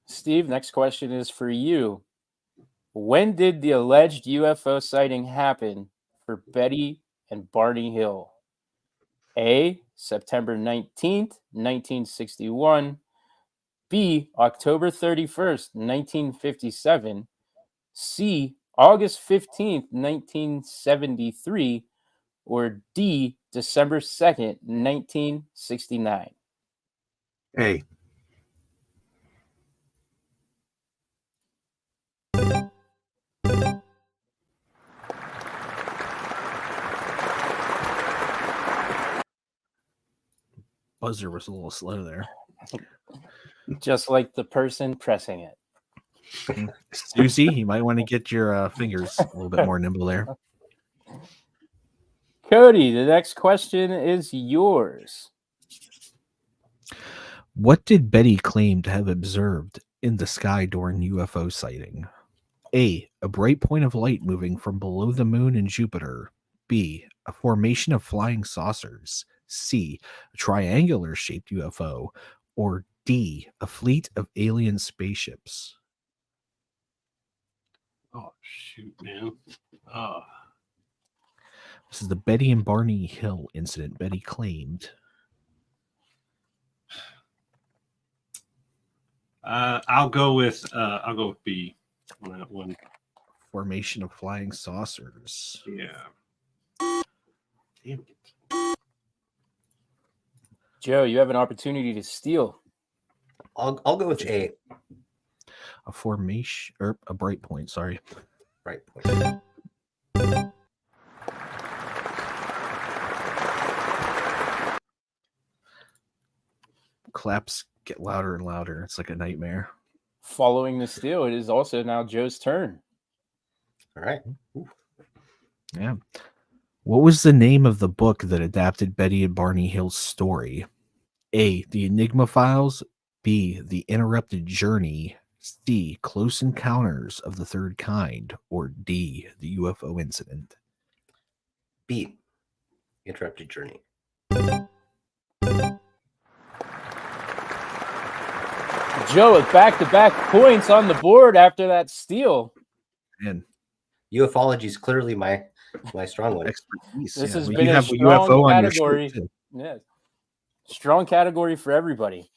Steve, next question is for you. When did the alleged UFO sighting happen for Betty and Barney Hill? A, September 19th, 1961. B, October 31st, 1957. C, August 15th, 1973. Or D, December 2nd, 1969.
A.
Buzzer was a little slow there.
Just like the person pressing it.
Susie, you might want to get your fingers a little bit more nimble there.
Cody, the next question is yours.
What did Betty claim to have observed in the sky during UFO sighting? A, a bright point of light moving from below the moon and Jupiter. B, a formation of flying saucers. C, a triangular shaped UFO. Or D, a fleet of alien spaceships.
Oh, shoot, man. Oh.
This is the Betty and Barney Hill incident. Betty claimed.
I'll go with B on that one.
Formation of flying saucers.
Yeah. Damn it.
Joe, you have an opportunity to steal.
I'll go with A.
A formation or a bright point, sorry.
Right point.
Claps get louder and louder. It's like a nightmare.
Following the steal, it is also now Joe's turn.
All right.
Yeah. What was the name of the book that adapted Betty and Barney Hill's story? A, The Enigma Files. B, The Interrupted Journey. C, Close Encounters of the Third Kind. Or D, The UFO Incident.
B, Interrupted Journey.
Joe with back-to-back points on the board after that steal.
And
Ufology is clearly my strong one.
expertise.
This
yeah.
has
Well,
been
you
a
have
strong
UFO on your
category.
shirt, too.
Yeah. Strong category for everybody.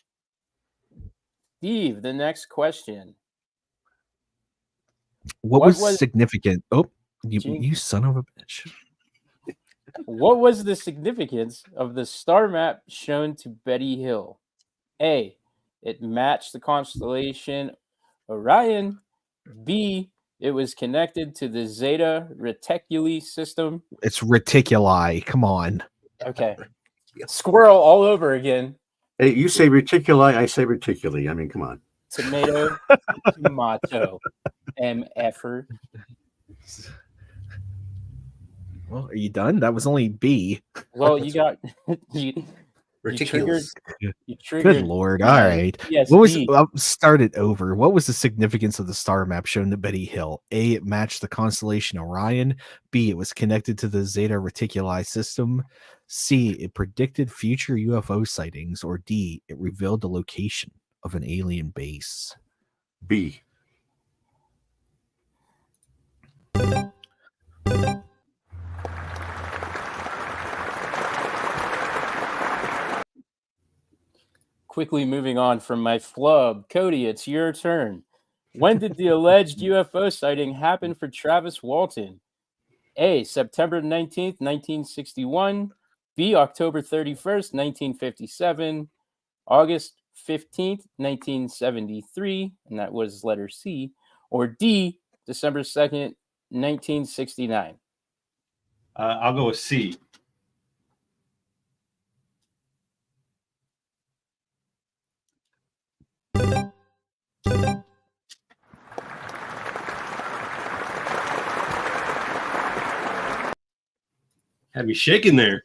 Steve, the next question.
What
What
was
was-
significant? Oh,
Gee.
you son of a bitch.
What was the significance of the star map shown to Betty Hill? A, it matched the constellation Orion. B, it was connected to the Zeta Reticuli system.
It's reticuli. Come on.
Okay. Squirrel all over again.
Hey, you say reticuli, I say reticuli. I mean, come on.
Tomato, tomato, MFer.
Well, are you done? That was only B.
Well, you got you triggered.
Ridiculous.
You triggered.
Good Lord. All right.
Yes.
What was I'll start it over? What was the significance of the star map shown to Betty Hill? A, it matched the constellation Orion. B, it was connected to the Zeta Reticuli system. C, it predicted future UFO sightings. Or D, it revealed the location of an alien base.
B.
Quickly moving on from my flub. Cody, it's your turn. When did the alleged UFO sighting happen for Travis Walton? A, September 19th, 1961. B, October 31st, 1957. August 15th, 1973. And that was letter C. Or D, December 2nd, 1969.
I'll go with C. Had me shaking there.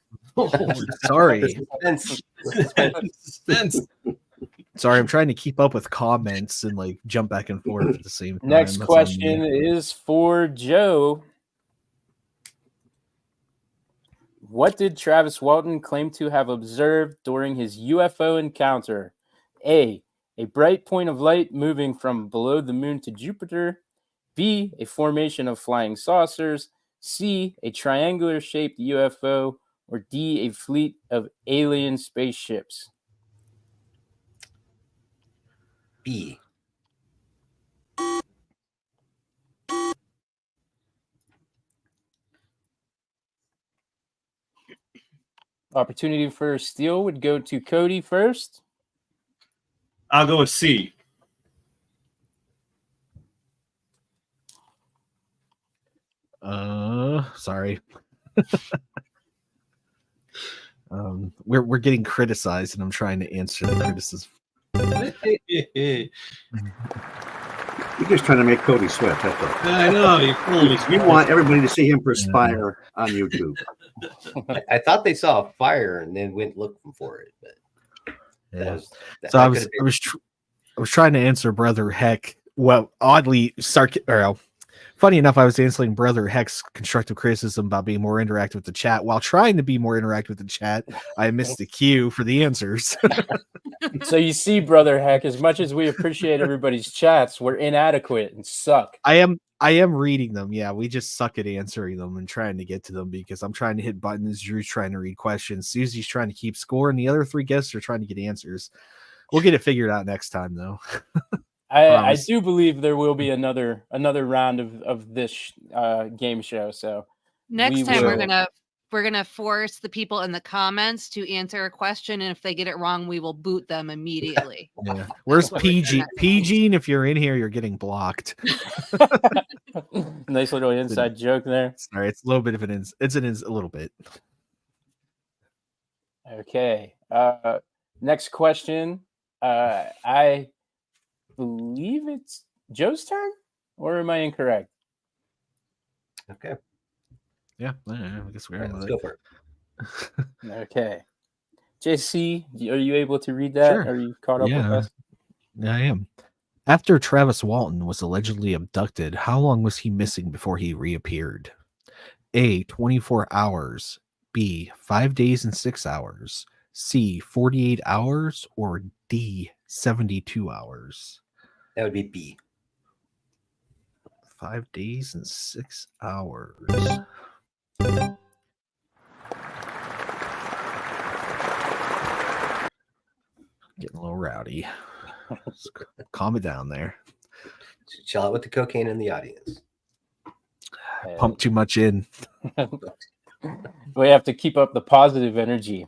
Sorry.
Suspense.
Sorry, I'm trying to keep up with comments and like jump back and forth at the same time.
Next
That's on
question
me.
is for Joe. What did Travis Walton claim to have observed during his UFO encounter? A bright point of light moving from below the moon to Jupiter. B, a formation of flying saucers. C, a triangular shaped UFO. Or D, a fleet of alien spaceships.
B.
Opportunity for steal would go to Cody first.
I'll go with C.
Sorry. We're getting criticized, and I'm trying to answer the criticism.
You're just trying to make Cody sweat. That's all.
I know. You're fooling me.
You want everybody to see him perspire on YouTube.
I thought they saw a fire and then went looking for it. But that
Yeah.
was, that,
So
that
I
could've been-
was trying to answer Brother Heck. Well, oddly, funny enough, I was answering Brother Heck's constructive criticism about being more interactive with the chat. While trying to be more interactive with the chat, I missed the cue for the answers.
So you see, Brother Heck, as much as we appreciate everybody's chats, we're inadequate and suck.
I am reading them. Yeah, we just suck at answering them and trying to get to them because I'm trying to hit buttons. Drew's trying to read questions. Susie's trying to keep score, and the other three guests are trying to get answers. We'll get it figured out next time, though.
I do believe there will be another round of this game show. So
Next time we're gonna force the people in the comments to answer a question, and if they get it wrong, we will boot them immediately.
Yeah. Where's PG? PG, and if you're in here, you're getting blocked.
Nice little inside joke there.
Sorry, it's a little bit of a little bit.
Okay. Next question. I believe it's Joe's turn, or am I incorrect?
Okay.
Yeah, I guess we're
All right,
in
let's
with
go
it.
for it.
Okay. JC, are you able to read that?
Sure.
Are you caught up with us?
Yeah, I am. After Travis Walton was allegedly abducted, how long was he missing before he reappeared? A, 24 hours. B, 5 days and 6 hours. C, 48 hours. Or D, 72 hours.
That would be B.
5 days and 6 hours. Getting a little rowdy. Calm it down there.
Chill out with the cocaine in the audience.
Pump too much in.
We have to keep up the positive energy.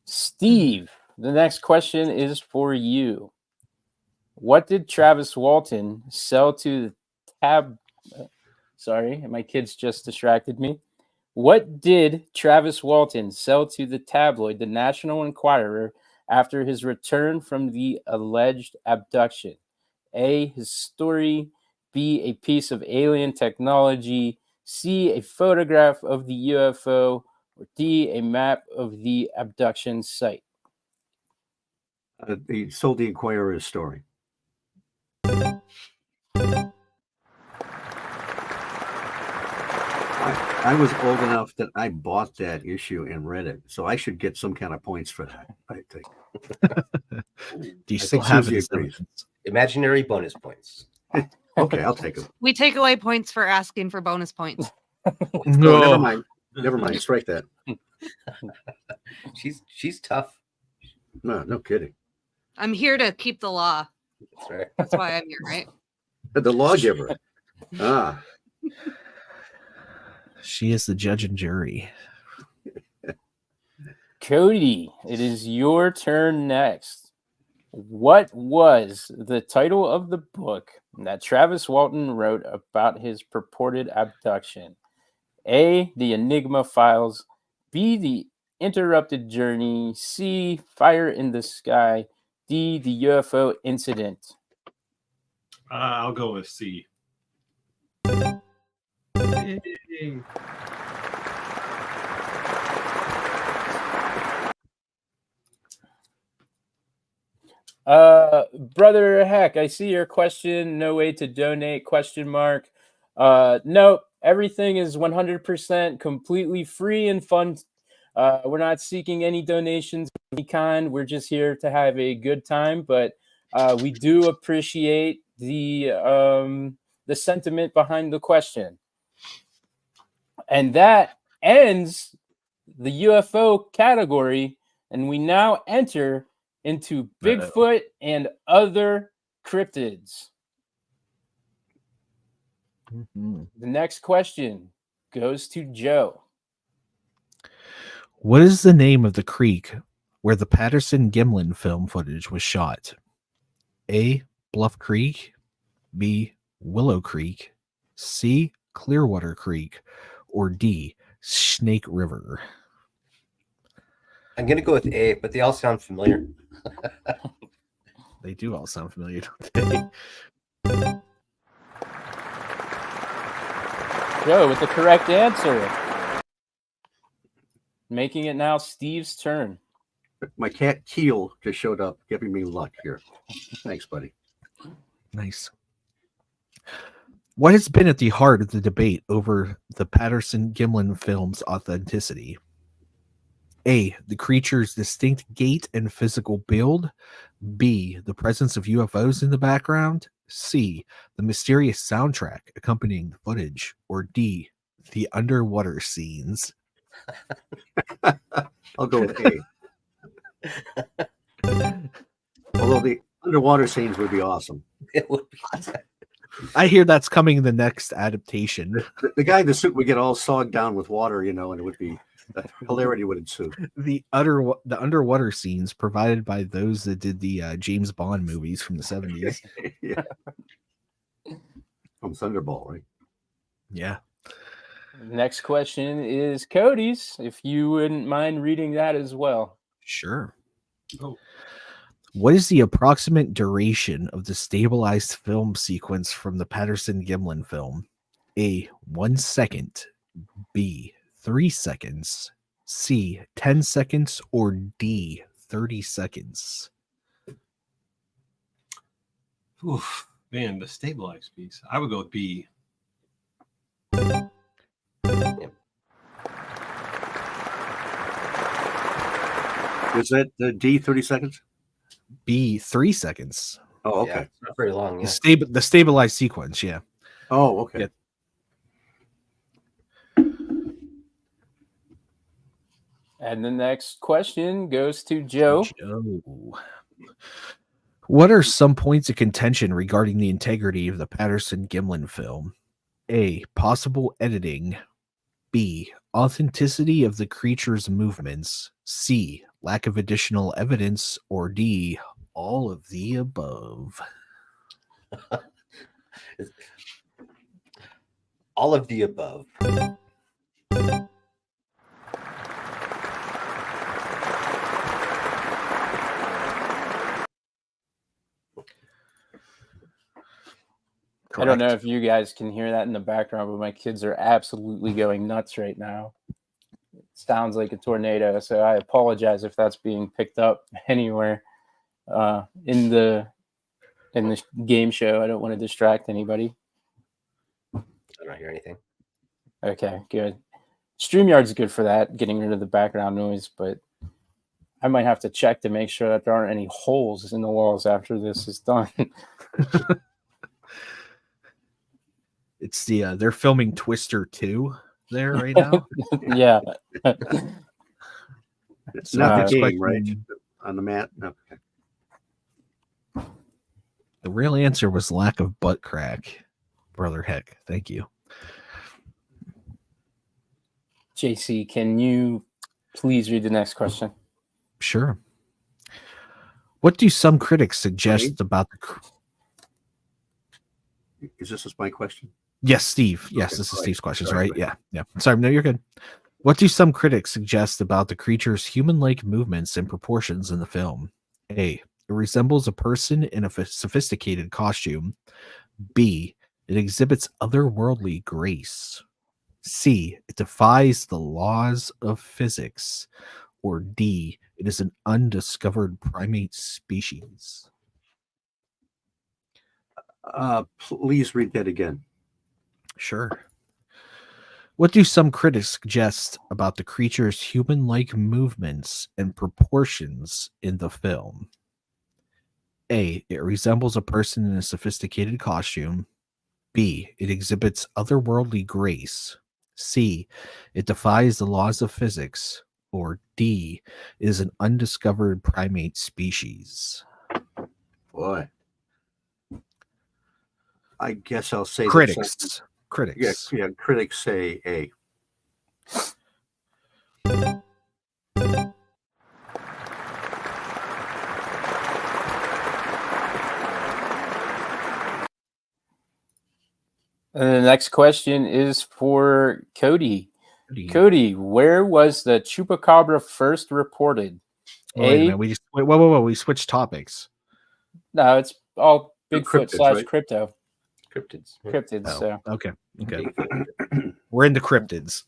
Steve, the next question is for you. What did Travis Walton sell to Sorry, my kids just distracted me. What did Travis Walton sell to the tabloid The National Enquirer after his return from the alleged abduction? A, his story. B, a piece of alien technology. C, a photograph of the UFO. Or D, a map of the abduction site.
He sold the Inquirer his story. I was old enough that I bought that issue and read it, so I should get some kind of points for that, I think.
Do you
I
still
think
have
Susie
it?
agrees.
Imaginary bonus points.
Okay, I'll take them.
We take away points for asking for bonus points.
Oh, never mind. Never mind. Strike that.
She's tough.
No kidding.
I'm here to keep the law.
That's right.
That's why I'm here, right?
The lawgiver. Ah.
She is the judge and jury.
Cody, it is your turn next. What was the title of the book that Travis Walton wrote about his purported abduction? A, The Enigma Files. B, The Interrupted Journey. C, Fire in the Sky. D, The UFO Incident.
I'll go with C.
Brother Heck, I see your question. No way to donate? ? No, everything is 100% completely free and fun. We're not seeking any donations of any kind. We're just here to have a good time, but we do appreciate the sentiment behind the question. And that ends the UFO category, and we now enter into Bigfoot and other cryptids.
Mm-hmm.
The next question goes to Joe.
What is the name of the creek where the Patterson-Gimlin film footage was shot? A, Bluff Creek. B, Willow Creek. C, Clearwater Creek. Or D, Snake River.
I'm going to go with A, but they all sound familiar.
They do all sound familiar, don't they?
Joe with the correct answer. Making it now Steve's turn.
My cat Keel just showed up, giving me luck here. Thanks, buddy.
Nice. What has been at the heart of the debate over the Patterson-Gimlin film's authenticity? A, the creature's distinct gait and physical build. B, the presence of UFOs in the background. C, the mysterious soundtrack accompanying the footage. Or D, the underwater scenes.
I'll go with A. Although the underwater scenes would be awesome.
It would be.
I hear that's coming in the next adaptation.
The guy in the suit would get all sogged down with water, and it would be hilarity would ensue.
The underwater scenes provided by those that did the James Bond movies from the 70s.
Yeah. From Thunderball, right?
Yeah.
Next question is Cody's, if you wouldn't mind reading that as well.
Sure.
Oh.
What is the approximate duration of the stabilized film sequence from the Patterson-Gimlin film? A, 1 second. B, 3 seconds. C, 10 seconds. Or D, 30 seconds.
Oof, man, the stabilized piece. I would go with B.
Was that the D 30 seconds?
B, 3 seconds.
Oh, okay.
Yeah, it's not very long. Yeah.
The stabilized sequence, yeah.
Oh, okay.
Yeah.
And the next question goes to Joe.
What are some points of contention regarding the integrity of the Patterson-Gimlin film? A, possible editing. B, authenticity of the creature's movements. C, lack of additional evidence. Or D, all of the above.
All of the above.
I don't know
Correct.
if you guys can hear that in the background, but my kids are absolutely going nuts right now. It sounds like a tornado, so I apologize if that's being picked up anywhere in the game show. I don't want to distract anybody.
I don't hear anything.
Okay, good. StreamYard's good for that, getting rid of the background noise, but I might have to check to make sure that there aren't any holes in the walls after this is done.
It's they're filming Twister 2 there right now.
Yeah.
It's
So
not the
next
game, right?
question-
On the mat. No. Okay.
The real answer was lack of butt crack. Brother Heck, thank you.
JC, can you please read the next question?
Sure. What do some critics suggest
Wayne?
about the
Is this my question?
Yes, Steve. Yes,
Okay,
this is
right.
Steve's questions,
Sorry,
right?
go
Yeah. Yeah. Sorry, no, you're good. What do some critics suggest about the creature's human-like movements and proportions in the film? A. It resembles a person in a sophisticated costume. B. It exhibits otherworldly grace. C. It defies the laws of physics. Or D. It is an undiscovered primate species.
Please read that again.
Sure. What do some critics suggest about the creature's human-like movements and proportions in the film? A. It resembles a person in a sophisticated costume. B. It exhibits otherworldly grace. C. It defies the laws of physics. Or D. It is an undiscovered primate species.
Boy. I guess I'll say
Critics.
Critics. Yeah, critics say A.
And the next question is for Cody. Cody, where was the chupacabra first reported?
Wait a minute. We switched topics.
No, it's all Bigfoot
cryptids,
/
right?
crypto.
Cryptids.
Cryptids.
Oh,
So
okay. We're in the cryptids.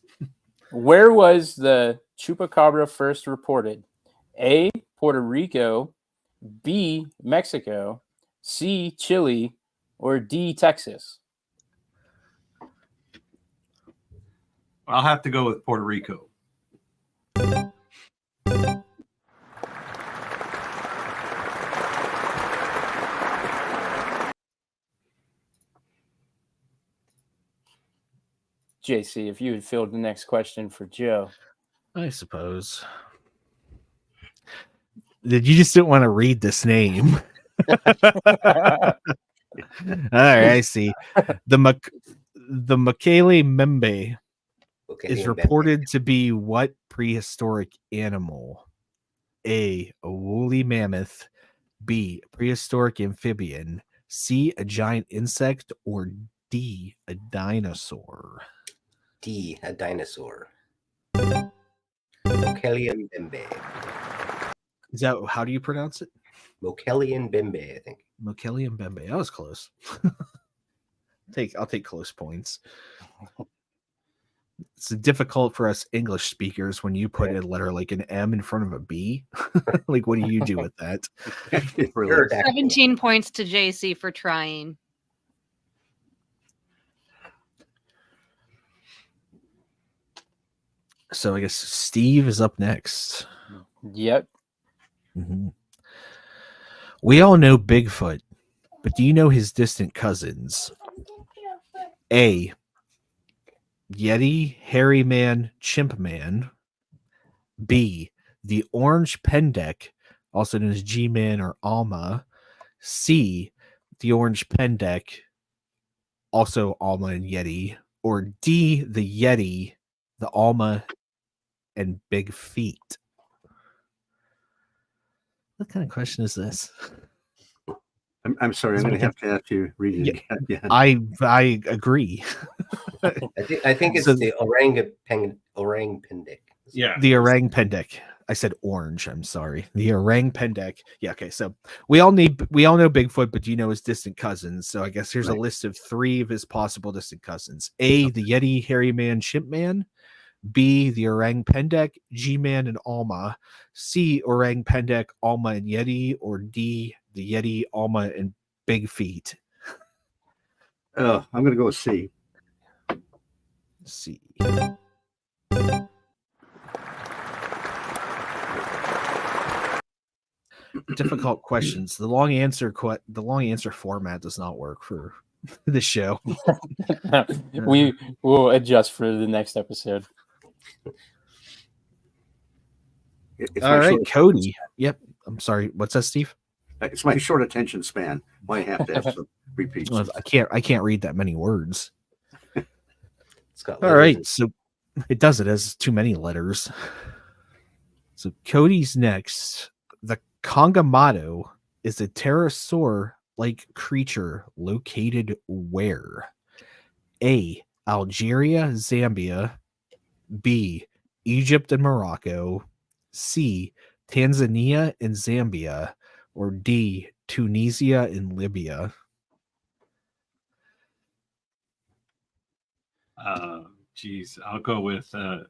where was the chupacabra first reported? A, Puerto Rico, B, Mexico, C, Chile, or D, Texas?
I'll have to go with Puerto Rico.
JC, if you would field the next question for Joe.
I suppose. You just didn't want to read this name. All right, I see. The Mokele Membe is reported to be what prehistoric animal? A woolly mammoth. B, a prehistoric amphibian. C, a giant insect. Or D, a dinosaur.
D, a dinosaur. Mokelian Bembe.
Is that how do you pronounce it?
Mokelian Bembe, I think.
Mokelian Bembe. That was close. I'll take close points. It's difficult for us English speakers when you put a letter like an M in front of a B. Like, what do you do with that?
17 points to JC for trying.
So I guess Steve is up next.
Yep.
Mm-hmm. We all know Bigfoot, but do you know his distant cousins? A, Yeti, Hairy Man, Chimp Man. B, the Orange Pendek, also known as G-Man or Alma. C, the Orange Pendek, also Alma and Yeti. Or D, the Yeti, the Alma, and Big Feet. What kind of question is this?
I'm sorry. I'm going to have to read it again.
I agree.
I think it's the orang pendek.
Yeah.
The orang pendek. I said orange. I'm sorry. The orang pendek. Yeah. Okay. So we all know Bigfoot, but do you know his distant cousins? So I guess here's a list of 3 of his possible distant cousins: A, the Yeti, hairy man, chimp man; B, the orang pendek, G-man, and Alma; C, orang pendek, Alma, and Yeti; or D, the Yeti, Alma, and Big Feet.
I'm going to go with C.
C. Difficult questions. The long answer format does not work for the show.
We will adjust for the next episode.
All right, Cody. Yep. I'm sorry. What's that, Steve?
It's my short attention span. Why I have to have some repeats.
Well, I can't read that many words.
It's got
all right, so it does. It has too many letters. So Cody's next. The Congamato is a pterosaur-like creature located where? A, Algeria, Zambia; B, Egypt and Morocco; C, Tanzania and Zambia; or D, Tunisia and Libya.
Geez, I'll go with A.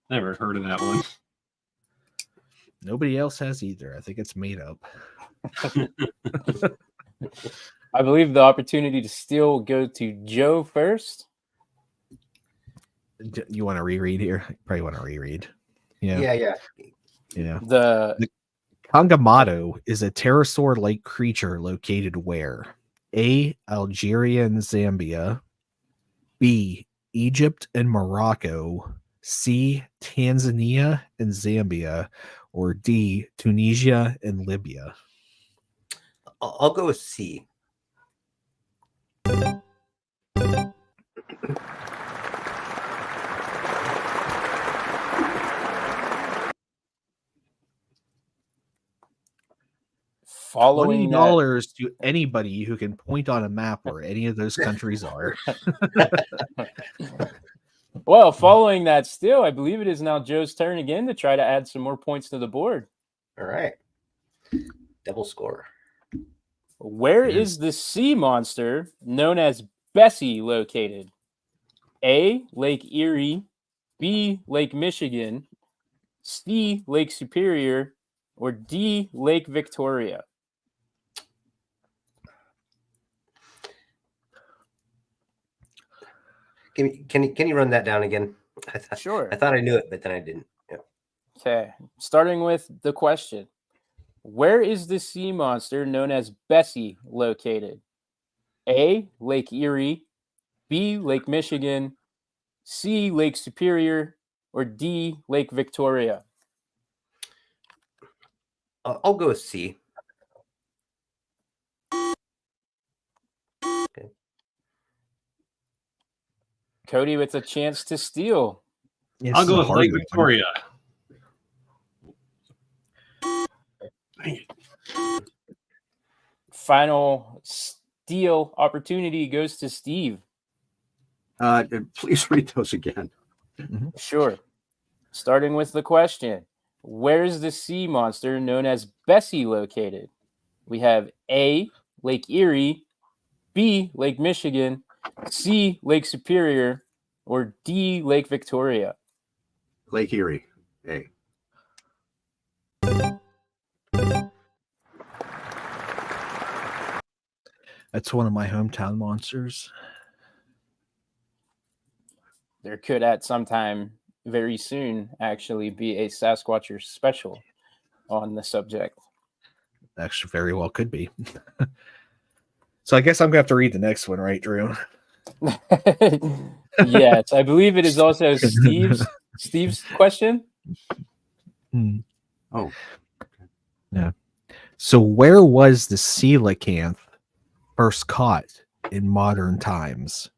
Never heard of that one.
Nobody else has either. I think it's made up.
I believe the opportunity to steal go to Joe first.
You want to reread here? Probably want to reread. Yeah.
The
Congamato is a pterosaur-like creature located where? A, Algeria and Zambia; B, Egypt and Morocco; C, Tanzania and Zambia; or D, Tunisia and Libya.
I'll go with C.
following
$20 to anybody who can point on a map where any of those countries are.
Well, following that steal, I believe it is now Joe's turn again to try to add some more points to the board.
All right. Double score.
Where is the sea monster known as Bessie located? A, Lake Erie; B, Lake Michigan; C, Lake Superior; or D, Lake Victoria?
Can you run that down again?
Sure.
I thought I knew it, but then I didn't. Yeah.
Okay. Starting with the question. Where is the sea monster known as Bessie located? A, Lake Erie; B, Lake Michigan; C, Lake Superior; or D, Lake Victoria?
I'll go with C. Okay.
Cody with a chance to steal.
I'll go with Lake Victoria.
Final steal opportunity goes to Steve.
Please read those again.
Sure. Starting with the question. Where is the sea monster known as Bessie located? We have A, Lake Erie; B, Lake Michigan; C, Lake Superior; or D, Lake Victoria?
Lake Erie. A.
That's one of my hometown monsters.
There could at some time very soon actually be a SasqWatchers special on the subject.
Actually, very well could be. So I guess I'm going to have to read the next one, right, Drew?
Yes, I believe it is also Steve's question.
Oh.
Yeah. So where was the coelacanth first caught in modern times?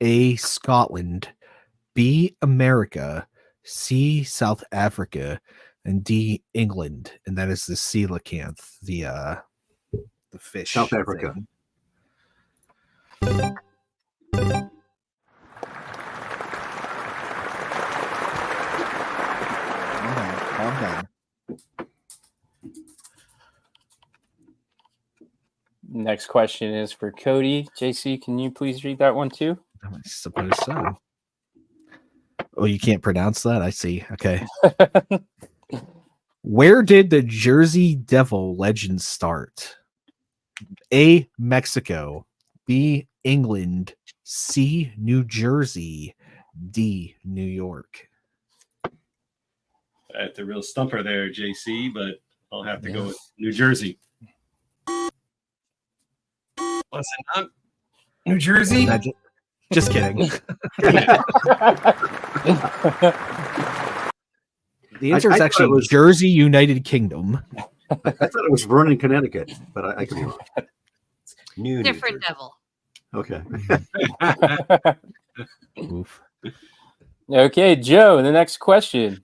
A, Scotland; B, America; C, South Africa; and D, England, and that is the coelacanth, the fish.
South Africa.
thing. Calm down.
Next question is for Cody. JC, can you please read that one too?
I suppose so. Oh, you can't pronounce that? I see. Okay. Where did the Jersey Devil legend start? A, Mexico. B, England. C, New Jersey. D, New York.
At the real stumper there, JC, but I'll have to go with New Jersey. Was it not New Jersey?
Just kidding. The answer is actually was Jersey, United Kingdom.
I thought it was Vernon, Connecticut, but I could be wrong.
Different devil.
Okay.
Oof.
Okay, Joe, the next question.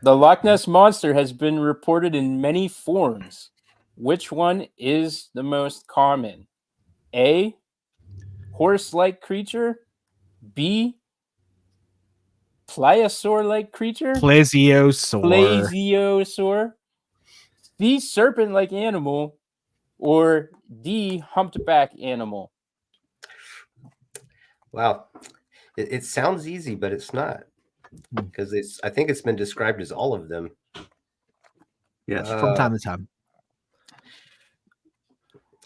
The Loch Ness Monster has been reported in many forms. Which one is the most common? A, horse-like creature. B, pliosaur-like creature. Plesiosaur. C, serpent-like animal. Or D, humpback animal.
Wow. It sounds easy, but it's not. Because I think it's been described as all of them.
Yes,
from time to time.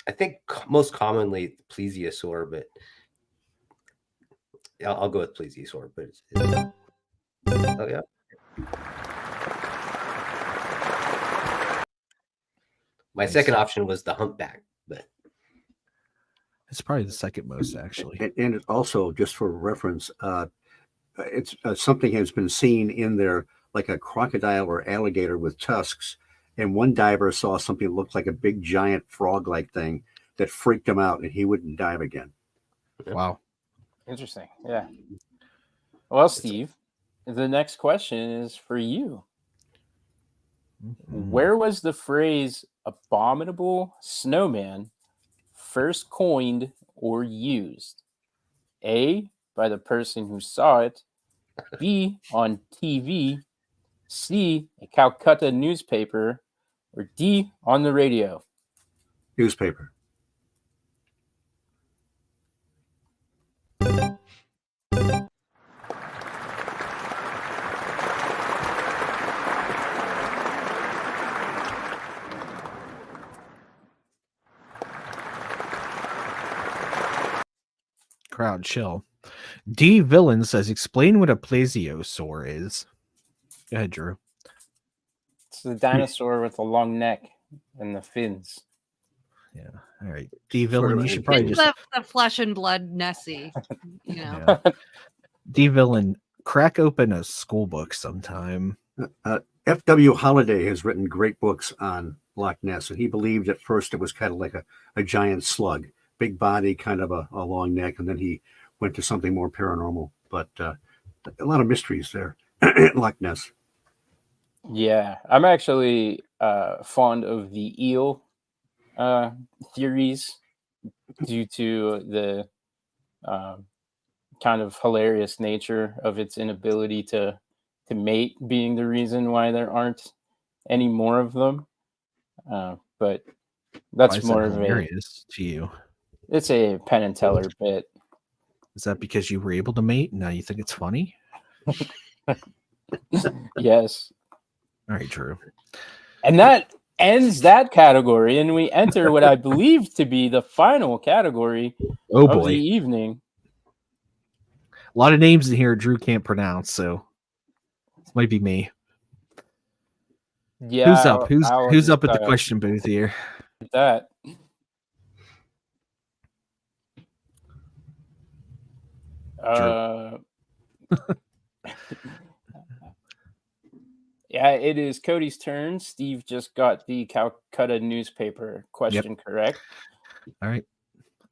I think most commonly plesiosaur, but I'll go with plesiosaur. But oh yeah. My second option was the humpback, but
it's probably the second most actually.
And it also, just for reference, it's something has been seen in there, like a crocodile or alligator with tusks. And one diver saw something that looked like a big giant frog-like thing that freaked him out, and he wouldn't dive again.
Wow.
Interesting. Yeah. Well, Steve, the next question is for you.
Mm-hmm.
Where was the phrase abominable snowman first coined or used? A, by the person who saw it. B, on TV. C, a Calcutta newspaper. Or D, on the radio.
Newspaper.
Crowd chill. D Villain says, explain what a plesiosaur is. Go ahead, Drew.
It's the dinosaur with a long neck and the fins.
Yeah. All right. D Villain, you should probably
It's
just
the flesh and blood Nessie. You know.
yeah. D Villain, crack open a school book sometime.
F.W. Holliday has written great books on Loch Ness, and he believed at first it was kind of like a giant slug, big body, kind of a long neck, and then he went to something more paranormal. But a lot of mysteries there at Loch Ness.
Yeah, I'm actually fond of the eel theories due to the kind of hilarious nature of its inability to mate being the reason why there aren't any more of them. But that's more of
hilarious to you.
It's a Penn and Teller bit.
Is that because you were able to mate? Now you think it's funny?
Yes.
All right, Drew.
And that ends that category, and we enter what I believe to be the final category of the evening.
A lot of names in here Drew can't pronounce, so this might be me.
Yeah.
Who's up? Who's up at the question booth here?
That. Yeah, it is Cody's turn. Steve just got the Calcutta newspaper question correct.
All right.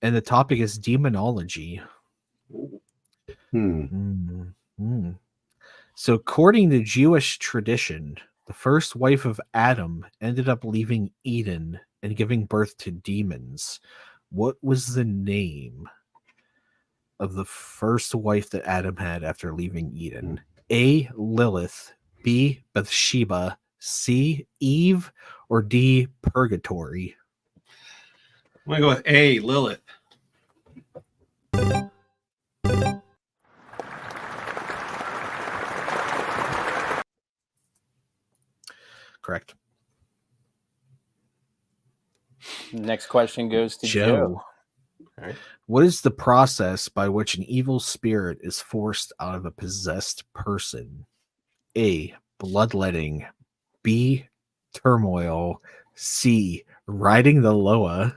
And the topic is demonology. So according to Jewish tradition, The first wife of Adam ended up leaving Eden and giving birth to demons. What was the name of the first wife that Adam had after leaving Eden? A. Lilith, B. Bathsheba, C. Eve, or D. Purgatory?
I'm going to go with A. Lilith.
Correct.
Next question goes to Joe.
All right.
What is the process by which an evil spirit is forced out of a possessed person? A. Bloodletting. B. Turmoil. C. Riding the Loa.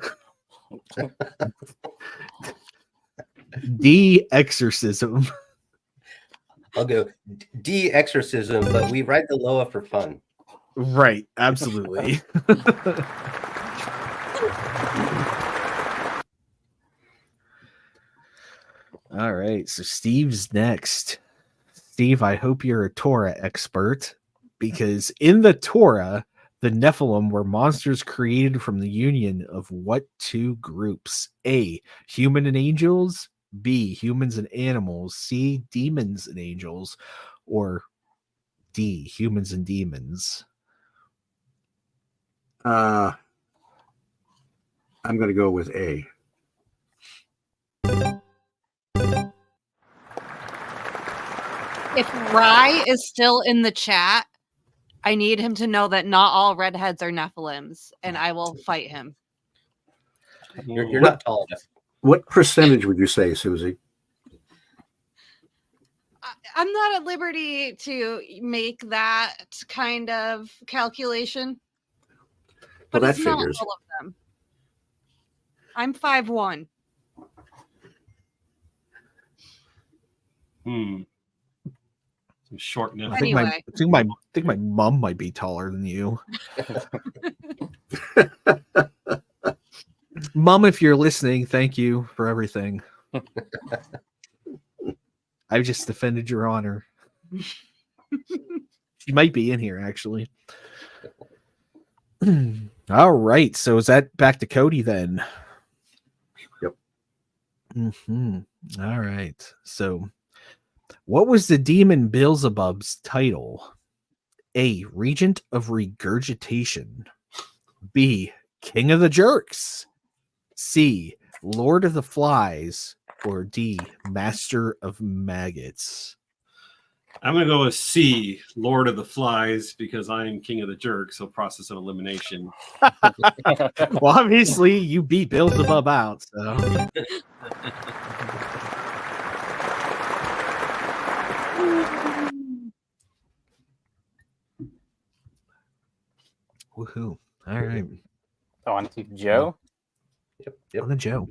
D. Exorcism.
I'll go D. Exorcism, but we ride the Loa for fun.
Right, absolutely. All right, so Steve's next. Steve, I hope you're a Torah expert, because in the Torah, the Nephilim were monsters created from the union of what two groups? A. Human and angels. B. Humans and animals. C. Demons and angels. Or D. Humans and demons.
I'm going to go with A.
If Rye is still in the chat, I need him to know that not all redheads are Nephilims, and I will fight him.
You're not tall enough.
What percentage would you say, Susie?
I'm not at liberty to make that kind of calculation. But
Well,
it's
that
not
figures.
all of them. I'm 5'1".
Some short nipple.
I think my mom might be taller than you. Mom, if you're listening, thank you for everything. I've just defended your honor. She might be in here, actually. All right. So is that back to Cody then?
Yep.
All right. So what was the demon Beelzebub's title? A. Regent of Regurgitation. B. King of the Jerks. C. Lord of the Flies. Or D. Master of Maggots.
I'm going to go with C, Lord of the Flies, because I'm King of the Jerks, so process of elimination.
Well, obviously, you beat Beelzebub out, so. Woohoo. All right.
On to Joe.
Yep.
On to Joe.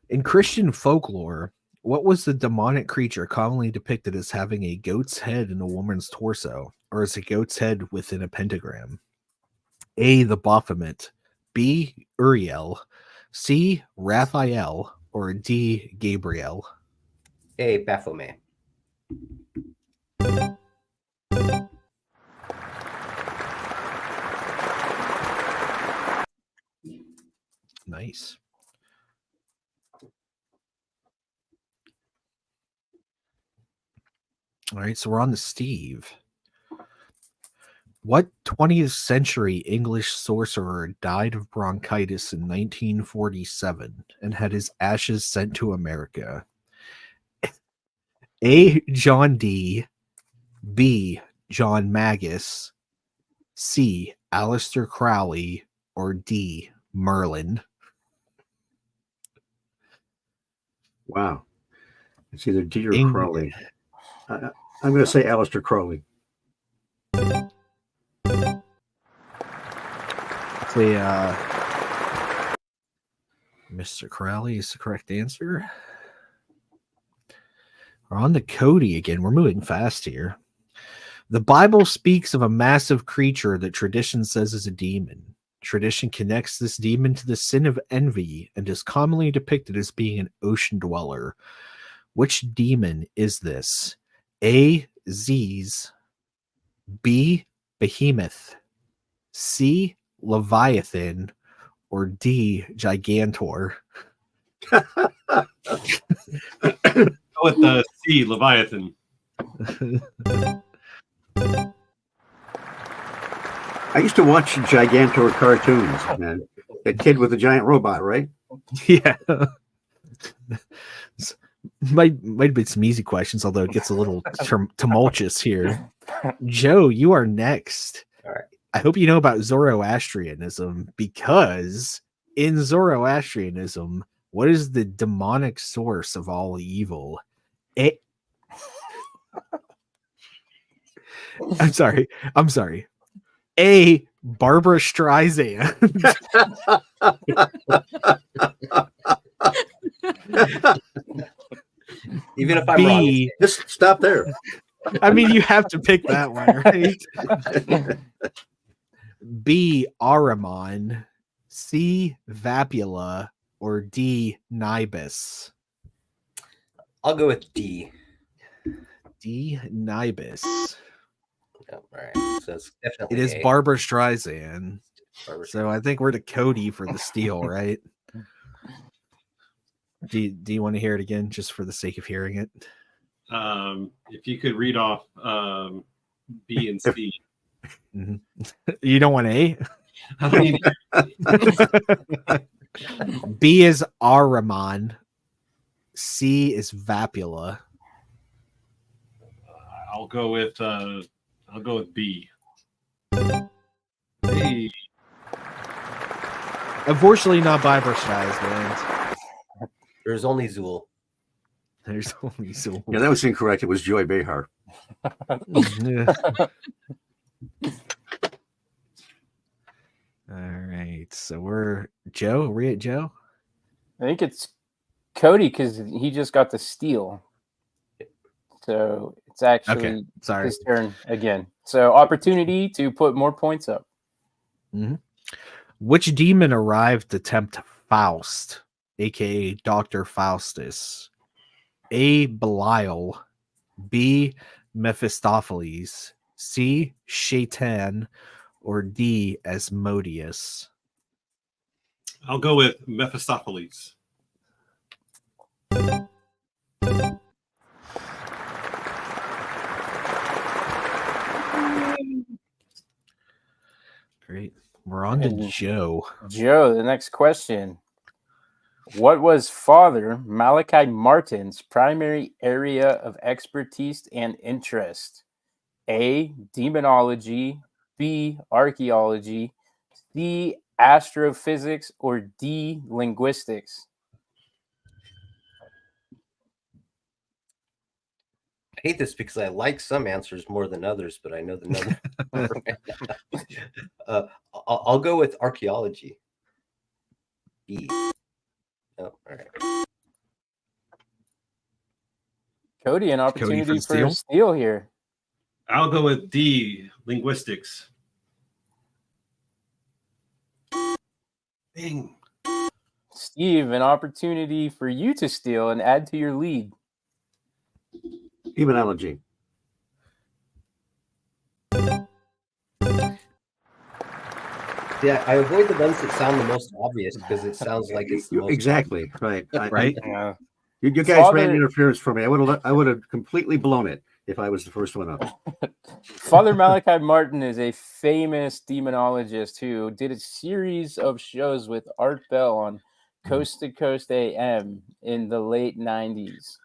In Christian folklore, what was the demonic creature commonly depicted as having a goat's head in a woman's torso, or as a goat's head within a pentagram? A. The Baphomet. B. Uriel. C. Raphael. Or D. Gabriel.
A. Baphomet.
Nice. All right, so we're on to Steve. What 20th century English sorcerer died of bronchitis in 1947 and had his ashes sent to America? A. John Dee. B. John Magus. C. Aleister Crowley. Or D. Merlin.
Wow. It's either D or Crowley. I'm going to say Aleister Crowley.
Mr. Crowley is the correct answer. We're on to Cody again. We're moving fast here. The Bible speaks of a massive creature that tradition says is a demon. Tradition connects this demon to the sin of envy and is commonly depicted as being an ocean dweller. Which demon is this? A. Ziz. B. Behemoth, C. Leviathan, or D. Gigantor?
With the C, Leviathan.
I used to watch Gigantor cartoons, man. That kid with the giant robot, right?
Yeah. Might be some easy questions, although it gets a little tumultuous here. Joe, you are next.
All right.
I hope you know about Zoroastrianism, because in Zoroastrianism, what is the demonic source of all evil? I'm sorry. A. Barbara Streisand.
Even if I'm
B.
wrong,
Just stop there.
I mean, you have to pick that one, right? B. Ahriman, C. Vapula, or D. Nibis?
I'll go with D.
D. Nibis.
Oh, all right. So it's definitely
It is
A.
Barbara Streisand.
Barbara
So I think we're to Cody for the steal, right? Do you want to hear it again, just for the sake of hearing it?
If you could read off B and C.
You don't want A?
I mean,
B is Ahriman. C is Vapula.
I'll go with B. Hey,
Unfortunately, not Barbara Streisand.
There's only Zool.
There's only so.
Yeah, that was incorrect. It was Joy Behar.
Yeah. All right, so we're Joe. Are we at Joe?
I think it's Cody because he just got the steal. So it's actually
Okay, sorry.
his turn again. So opportunity to put more points up.
Which demon arrived to tempt Faust, aka Dr. Faustus? A. Belial, B. Mephistopheles, C. Shaitan, or D. Asmodeus?
I'll go with Mephistopheles.
Great. We're on to
And
Joe.
Joe, the next question. What was Father Malachi Martin's primary area of expertise and interest? A. Demonology, B. Archaeology, C. Astrophysics, or D. Linguistics?
I hate this because I like some answers more than others, but I know the number. I'll go with archaeology. B. Oh, all right.
Cody, an opportunity
for the
for a steal here.
I'll go with D, linguistics. Dang.
Steve, an opportunity for you to steal and add to your lead.
Demonology.
Yeah, I avoid the ones that sound the most obvious because it sounds like it's the most
Exactly. Right.
Right?
Yeah.
You guys ran interference for me. I would have completely blown it if I was the first one up.
Father Malachi Martin is a famous demonologist who did a series of shows with Art Bell on Coast to Coast AM in the late 90s.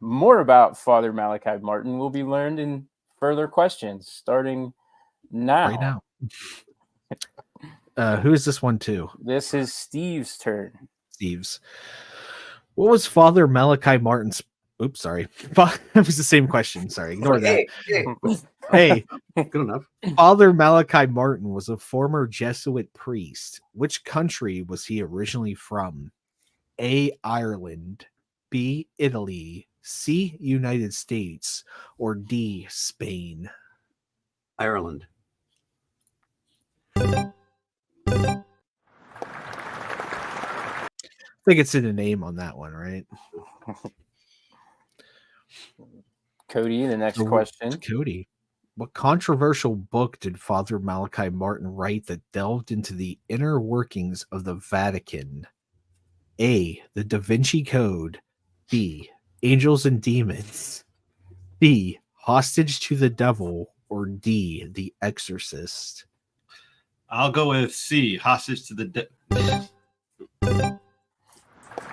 More about Father Malachi Martin will be learned in further questions starting now.
Right now. Who is this one to?
This is Steve's turn.
Steve's. What was Father Malachi Martin's? Oops, sorry. That was the same question. Sorry, ignore that. Hey,
good enough.
Father Malachi Martin was a former Jesuit priest. Which country was he originally from? A. Ireland, B. Italy, C. United States, or D. Spain?
Ireland.
I think it's in the name on that one, right?
Cody, the next question.
Cody. What controversial book did Father Malachi Martin write that delved into the inner workings of the Vatican? A. The Da Vinci Code. B. Angels and Demons. B. Hostage to the Devil. Or D. The Exorcist.
I'll go with C. Hostage to the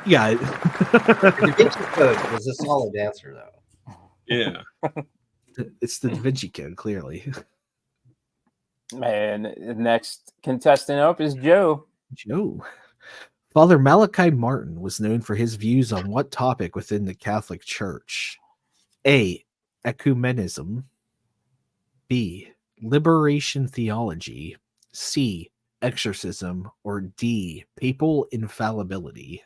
Yeah.
The Da Vinci Code was a solid answer, though.
Yeah.
It's the Da Vinci Code, clearly.
And the next contestant up is Joe.
Joe. Father Malachi Martin was known for his views on what topic within the Catholic Church? A. Ecumenism. B. Liberation theology. C. Exorcism. Or D. Papal infallibility.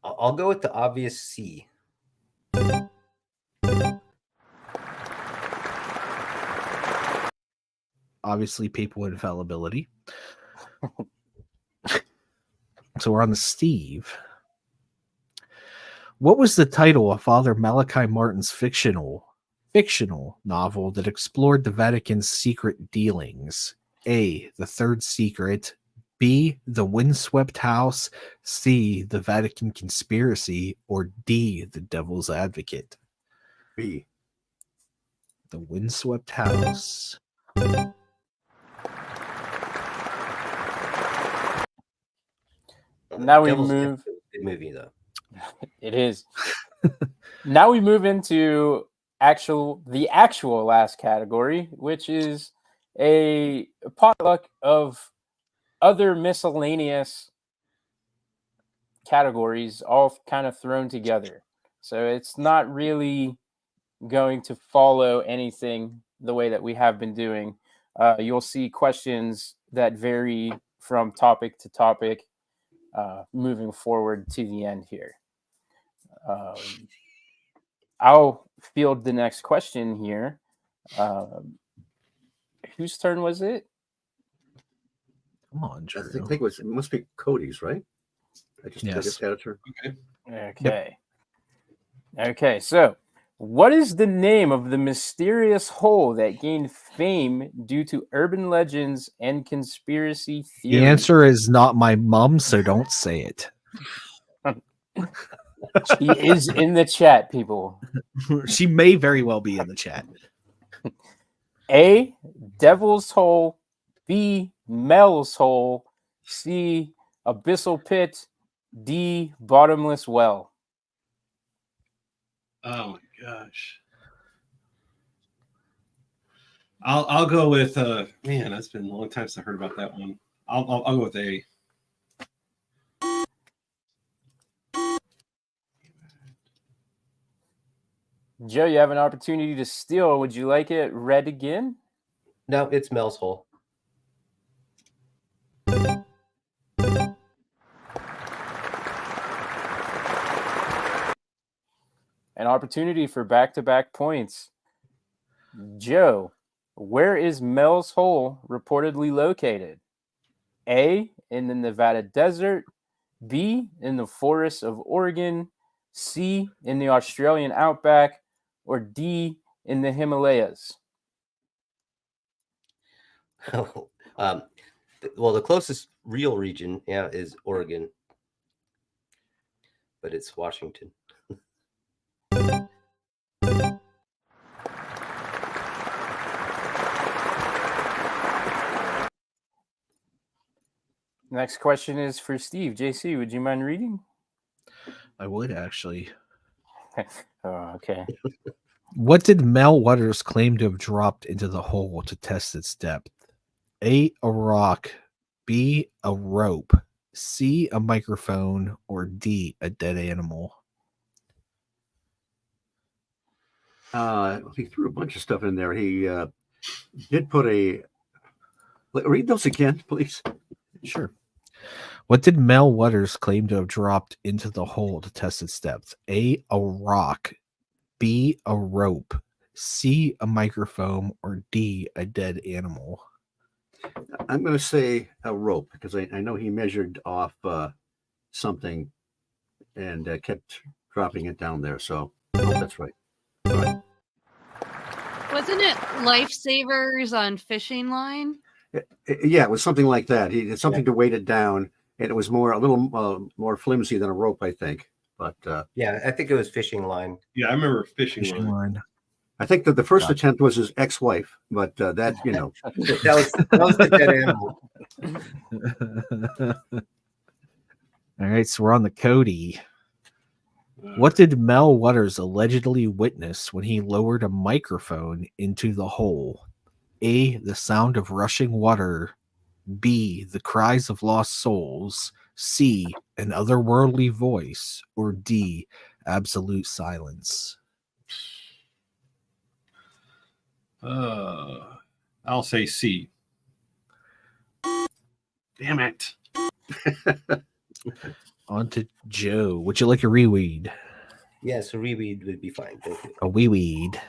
I'll go with the obvious C.
Obviously, papal infallibility. So we're on the Steve. What was the title of Father Malachi Martin's fictional novel that explored the Vatican's secret dealings? A. The Third Secret. B. The Windswept House. C. The Vatican Conspiracy. Or D. The Devil's Advocate.
B.
The Windswept House.
Now we
Devil's
move.
Good movie, though.
It is. Now we move into the actual last category, which is a potluck of other miscellaneous categories, all kind of thrown together. So it's not really going to follow anything the way that we have been doing. You'll see questions that vary from topic to topic, moving forward to the end here. I'll field the next question here. Whose turn was it?
Come on, Drew.
I think it must be Cody's, right? I just had a turn.
Okay. Okay, so what is the name of the mysterious hole that gained fame due to urban legends and conspiracy theories?
The answer is not my mom, so don't say it.
She is in the chat, people.
She may very well be in the chat.
A. Devil's Hole. B. Mel's Hole. C. Abyssal Pit. D. Bottomless Well.
Oh my gosh. I'll go with man, that's been a long time since I heard about that one. I'll go with A.
Joe, you have an opportunity to steal. Would you like it read again?
No, it's Mel's Hole.
An opportunity for back-to-back points. Joe, where is Mel's Hole reportedly located? A, in the Nevada desert. B, in the forests of Oregon. C, in the Australian outback. Or D, in the Himalayas.
Well, the closest real region, is Oregon, but it's Washington.
Next question is for Steve. JC, would you mind reading?
I would actually.
Oh, okay.
What did Mel Waters claim to have dropped into the hole to test its depth? A rock. B, a rope. C, a microphone. Or D, a dead animal.
He threw a bunch of stuff in there. He did put a. Read those again, please.
Sure. What did Mel Waters claim to have dropped into the hole to test its depth? A rock. B, a rope. C, a microphone. Or D, a dead animal.
I'm going to say a rope because I know he measured off something and kept dropping it down there. So I hope that's right.
Well, Wasn't it lifesavers on fishing line?
Yeah, it was something like that. He did something to weight it down, and it was a little more flimsy than a rope, I think. But
Yeah, I think it was fishing line.
Yeah, I remember fishing
Fishing
line.
line.
I think that the first attempt was his ex-wife, but that
That was the dead animal.
All right, so we're on the Cody. What did Mel Waters allegedly witness when he lowered a microphone into the hole? A, the sound of rushing water. B, the cries of lost souls. C, an otherworldly voice. Or D, absolute silence.
I'll say C. Damn it.
On to Joe. Would you like a reweed?
Yes, a reweed would be fine. Thank you.
A wee weed.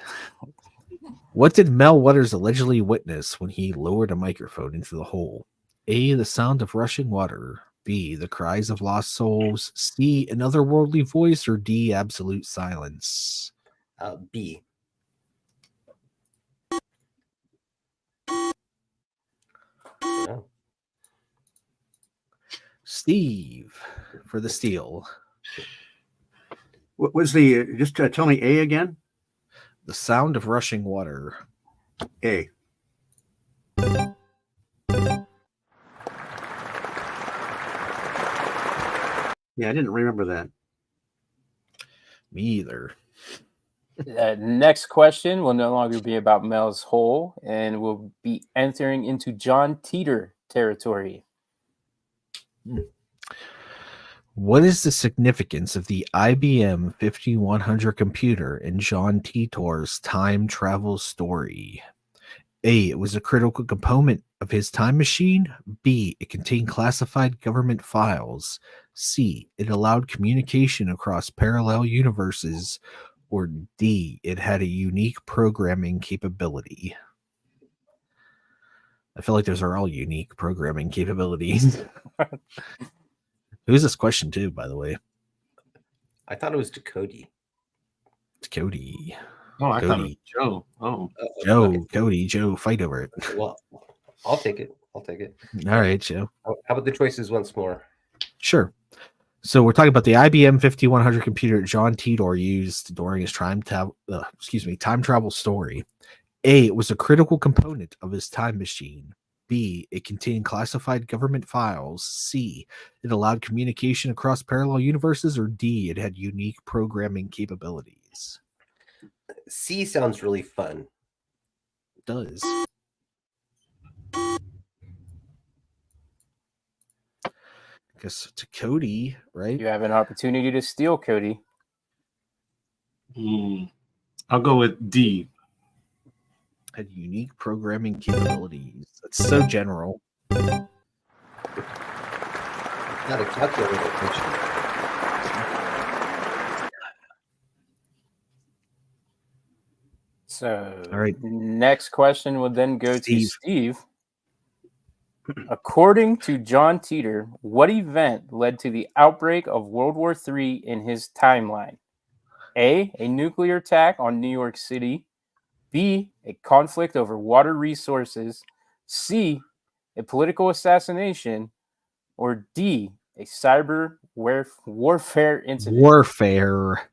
What did Mel Waters allegedly witness when he lowered a microphone into the hole? A, the sound of rushing water. B, the cries of lost souls. C, an otherworldly voice. Or D, absolute silence.
B. Yeah.
Steve for the steal.
what was the just tell me A again?
The sound of rushing water.
A. Yeah, I didn't remember that.
Me either.
Next question will no longer be about Mel's hole, and we'll be entering into John Teeter territory.
What is the significance of the IBM 5100 computer in John Titor's time travel story? A, it was a critical component of his time machine. B, it contained classified government files. C, it allowed communication across parallel universes. Or D, it had a unique programming capability. I feel like those are all unique programming capabilities. Who's this question to, by the way?
I thought it was to Cody.
It's Cody.
Oh, I thought it was
Cody.
Joe. Oh.
Joe,
Okay.
Cody, Joe, fight over it.
Well, I'll take it. I'll take it.
All right, Joe.
How about the choices once more?
Sure. So we're talking about the IBM 5100 computer John Titor used during his time travel story. A, it was a critical component of his time machine. B, it contained classified government files. C, it allowed communication across parallel universes. Or D, it had unique programming capabilities.
C sounds really fun.
It does. I guess to Cody, right?
You have an opportunity to steal, Cody.
I'll go with D.
Had unique programming capabilities. That's so general.
Not a calculator question.
So,
All right.
Next question will then go to
Steve.
Steve. According to John Teeter, what event led to the outbreak of World War III in his timeline? A, a nuclear attack on New York City. B, a conflict over water resources. C, a political assassination. Or D, a cyber warfare incident.
Warfare.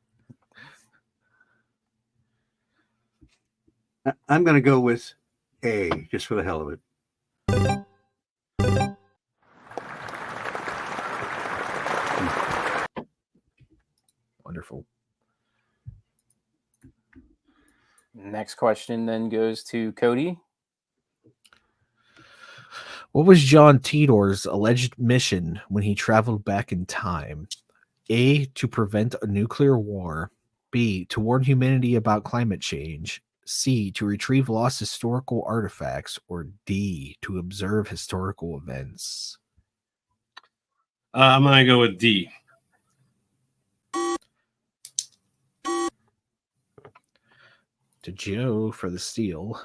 I'm going to go with A, just for the hell of it.
Wonderful.
Next question then goes to Cody.
What was John Titor's alleged mission when he traveled back in time? A, to prevent a nuclear war. B, to warn humanity about climate change. C, to retrieve lost historical artifacts. Or D, to observe historical events.
I'm going to go with D.
To Joe for the steal.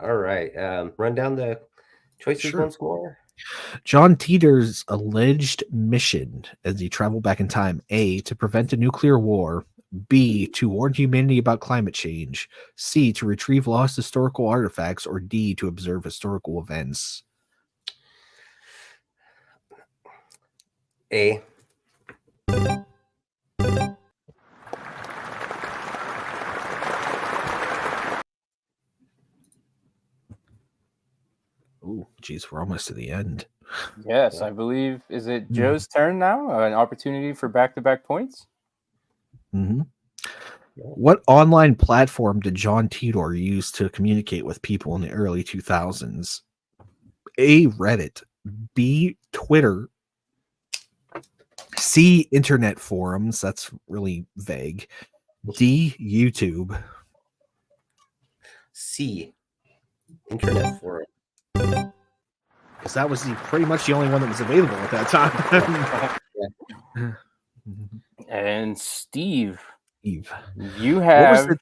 All right. Run down the choices
Sure.
once more.
John Titor's alleged mission as he traveled back in time. A, to prevent a nuclear war. B, to warn humanity about climate change, C, to retrieve lost historical artifacts, or D, to observe historical events?
A.
Ooh, geez, we're almost to the end.
Yes, I believe. Is it Joe's turn now? An opportunity for back-to-back points?
Mm-hmm. What online platform did John Titor use to communicate with people in the early 2000s? A, Reddit, B, Twitter, C, internet forums, that's really vague, D, YouTube.
C. Internet forum.
Because that was pretty much the only one that was available at that time.
And Steve,
Eve.
you have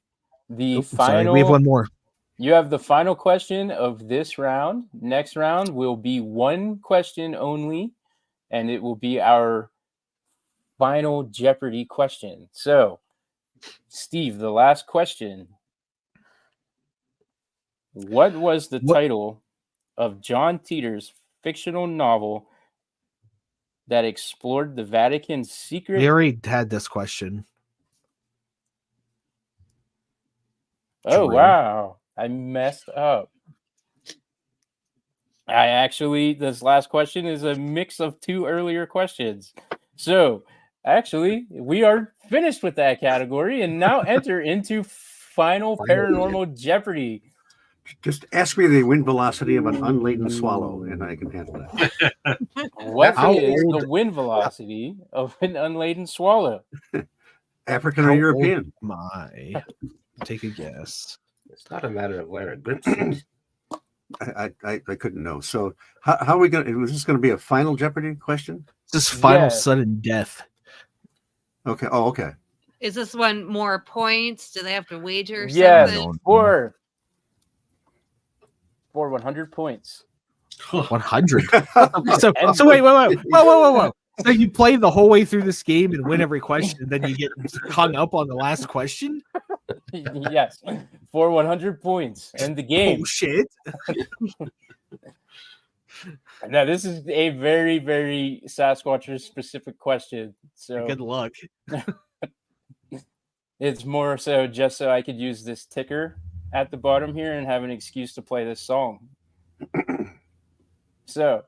the
final.
Sorry, we have one more.
You have the final question of this round. Next round will be one question only, and it will be our final Jeopardy question. So, Steve, the last question. What was the title of John Titor's fictional novel that explored the Vatican's secret?
We already had this question.
Oh, wow. I messed up. This last question is a mix of two earlier questions. So, actually, we are finished with that category and now enter into final Paranormal Jeopardy.
Just ask me the wind velocity of an unladen swallow, and I can handle that.
What is the wind velocity of an unladen swallow?
African or European?
Take a guess.
It's not a matter of wearing a grip suit.
I couldn't know. So how are we going to, was this going to be a final Jeopardy question?
This final sudden death.
Okay. Oh, okay.
Is this one more points? Do they have to wager
something?
Yes,
for 100 points.
100. So wait. Whoa. So you play the whole way through this game and win every question, and then you get hung up on the last question?
Yes, for 100 points. And the game.
Oh, shit.
Now, this is a very, very SasqWatchers specific question. So
good luck.
It's more so just so I could use this ticker at the bottom here and have an excuse to play this song. So,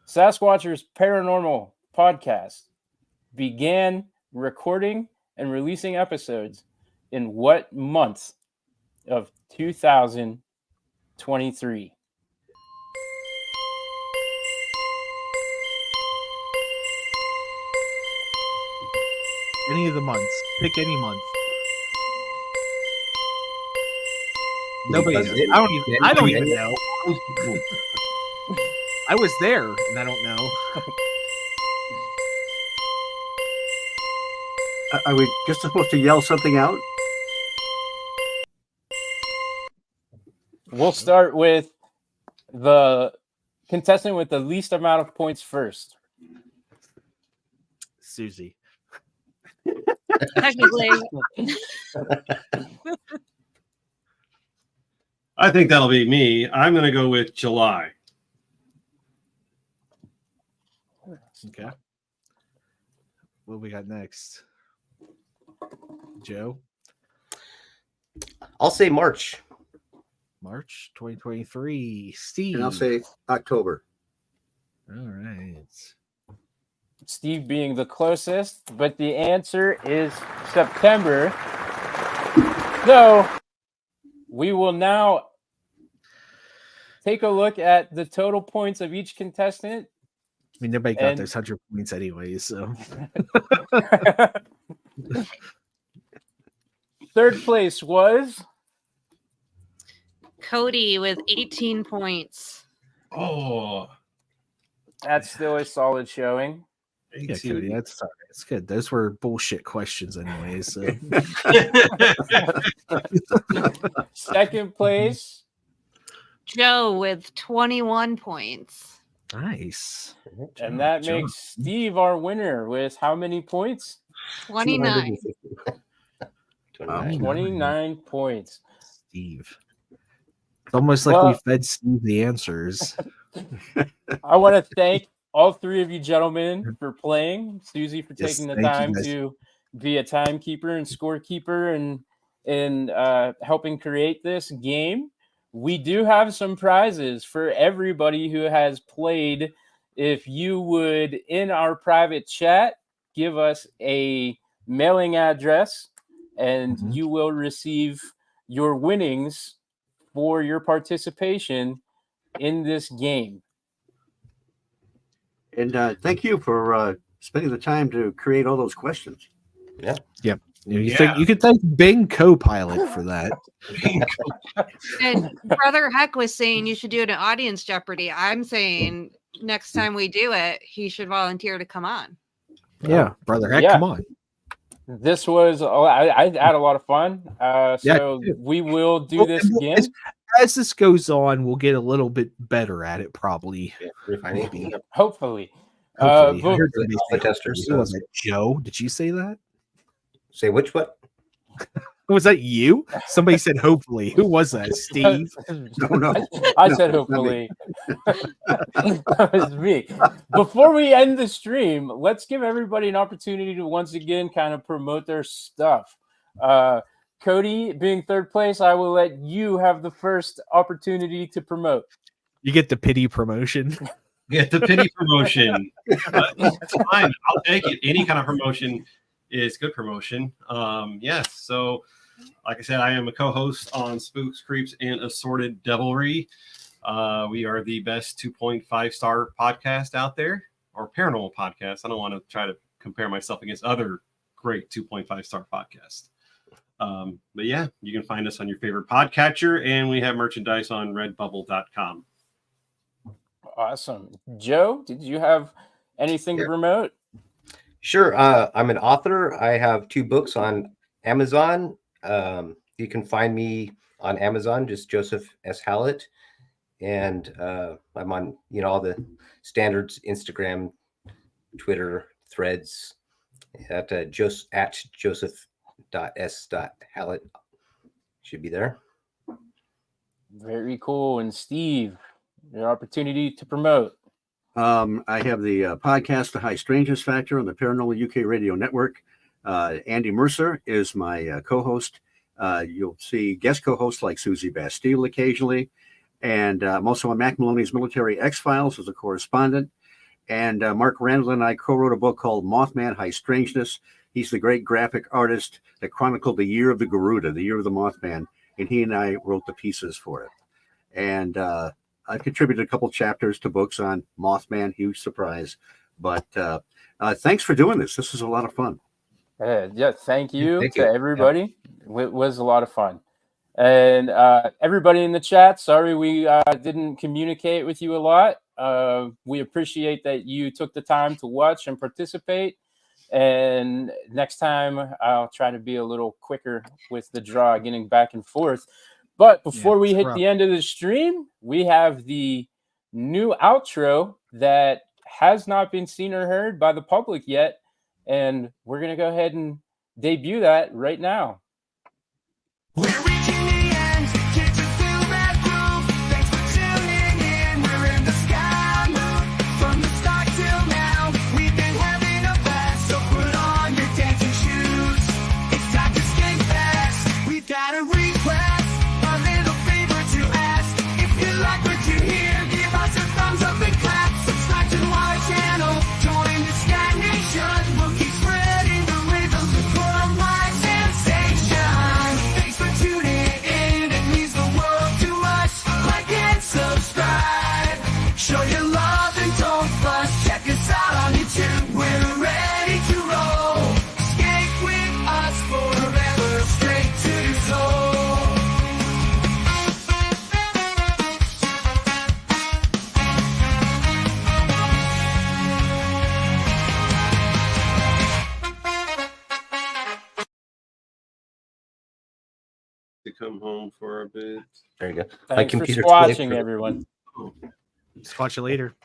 SasqWatchers Paranormal Podcast began recording and releasing episodes in what month of 2023?
Any of the months. Pick any month. Nobody knows. I don't even know. I was there, and I don't know.
Are we just supposed to yell something out?
We'll start with the contestant with the least amount of points first.
Susie.
Technically.
I think that'll be me. I'm going to go with July.
Okay. What we got next? Joe?
I'll say March.
March 2023. Steve?
And I'll say October.
All right.
Steve being the closest, but the answer is September. So we will now take a look at the total points of each contestant.
I mean, nobody got those 100 points anyways, so.
Third place was
Cody with 18 points.
Oh,
that's still a solid showing.
Yeah, Cody, that's sorry. It's good. Those were bullshit questions anyways. So.
Second place,
Joe with 21 points.
Nice.
And that makes Steve our winner with how many points?
29.
29 points.
Steve. It's almost like we fed Steve the answers.
I want to thank all three of you gentlemen for playing. Susie for taking the time to be a timekeeper and scorekeeper and helping create this game. We do have some prizes for everybody who has played. If you would, in our private chat, give us a mailing address, and you will receive your winnings for your participation in this game.
And thank you for spending the time to create all those questions.
Yeah.
Yep. You could thank Bing Copilot for that.
And Brother Heck was saying you should do an audience Jeopardy. I'm saying next time we do it, he should volunteer to come on.
Yeah, Brother Heck, come on.
This was I had a lot of fun. So we will do this again.
As this goes on, we'll get a little bit better at it, probably.
Maybe. Hopefully.
I heard testers. Who was it? Joe? Did you say that?
Say which what?
Was that you? Somebody said hopefully. Who was that? Steve?
No.
I said hopefully. That was me. Before we end the stream, let's give everybody an opportunity to once again kind of promote their stuff. Cody, being third place, I will let you have the first opportunity to promote.
You get the pity promotion.
Get the pity promotion. It's fine. I'll take it. Any kind of promotion is good promotion. Yes. So, like I said, I am a co-host on Spooks, Creeps, and Assorted Devilry. We are the best 2.5-star podcast out there, or paranormal podcast. I don't want to try to compare myself against other great 2.5-star podcasts. But yeah, you can find us on your favorite podcatcher, and we have merchandise on redbubble.com.
Awesome. Joe, did you have anything to promote?
Sure. I'm an author. I have 2 books on Amazon. You can find me on Amazon, just Joseph S. Hallett. And I'm on, all the standards, Instagram, Twitter, Threads, at joseph.s.hallett. Should be there.
Very cool. And Steve, your opportunity to promote.
I have the podcast, The High Strangeness Factor, on the Paranormal UK Radio Network. Andy Mercer is my co-host. You'll see guest co-hosts like Susie Bastille occasionally. And I'm also on Mac Maloney's Military X-Files as a correspondent. And Mark Randall and I co-wrote a book called Mothman High Strangeness. He's the great graphic artist that chronicled the year of the Garuda, the year of the Mothman. And he and I wrote the pieces for it. And I've contributed a couple chapters to books on Mothman, huge surprise. But thanks for doing this. This is a lot of fun.
Thank you to everybody. It was a lot of fun. And everybody in the chat, sorry we didn't communicate with you a lot. We appreciate that you took the time to watch and participate. And next time, I'll try to be a little quicker with the draw, getting back and forth. But before we hit the end of the stream, we have the new outro that has not been seen or heard by the public yet. And we're going to go ahead and debut that right now.
We're reaching the end, can't you feel that groove? Thanks for tuning in, we're in the sky loop. From the start till now, we've been having a blast. So put on your dancing shoes, it's time to skate fast. We've got a request, a little favor to ask. If you like what you hear, give us a thumbs up and clap. Subscribe to our channel, join the Sky Nation. We'll keep spreading the rhythm worldwide sensation. Thanks for tuning in, it means the world to us. Like and subscribe, show your love and don't fuss. Check us out on YouTube, we're ready to roll. Skate with us forever, straight to your soul.
To come home for a bit.
There you go.
Thanks for watching, everyone.
Just watch you later.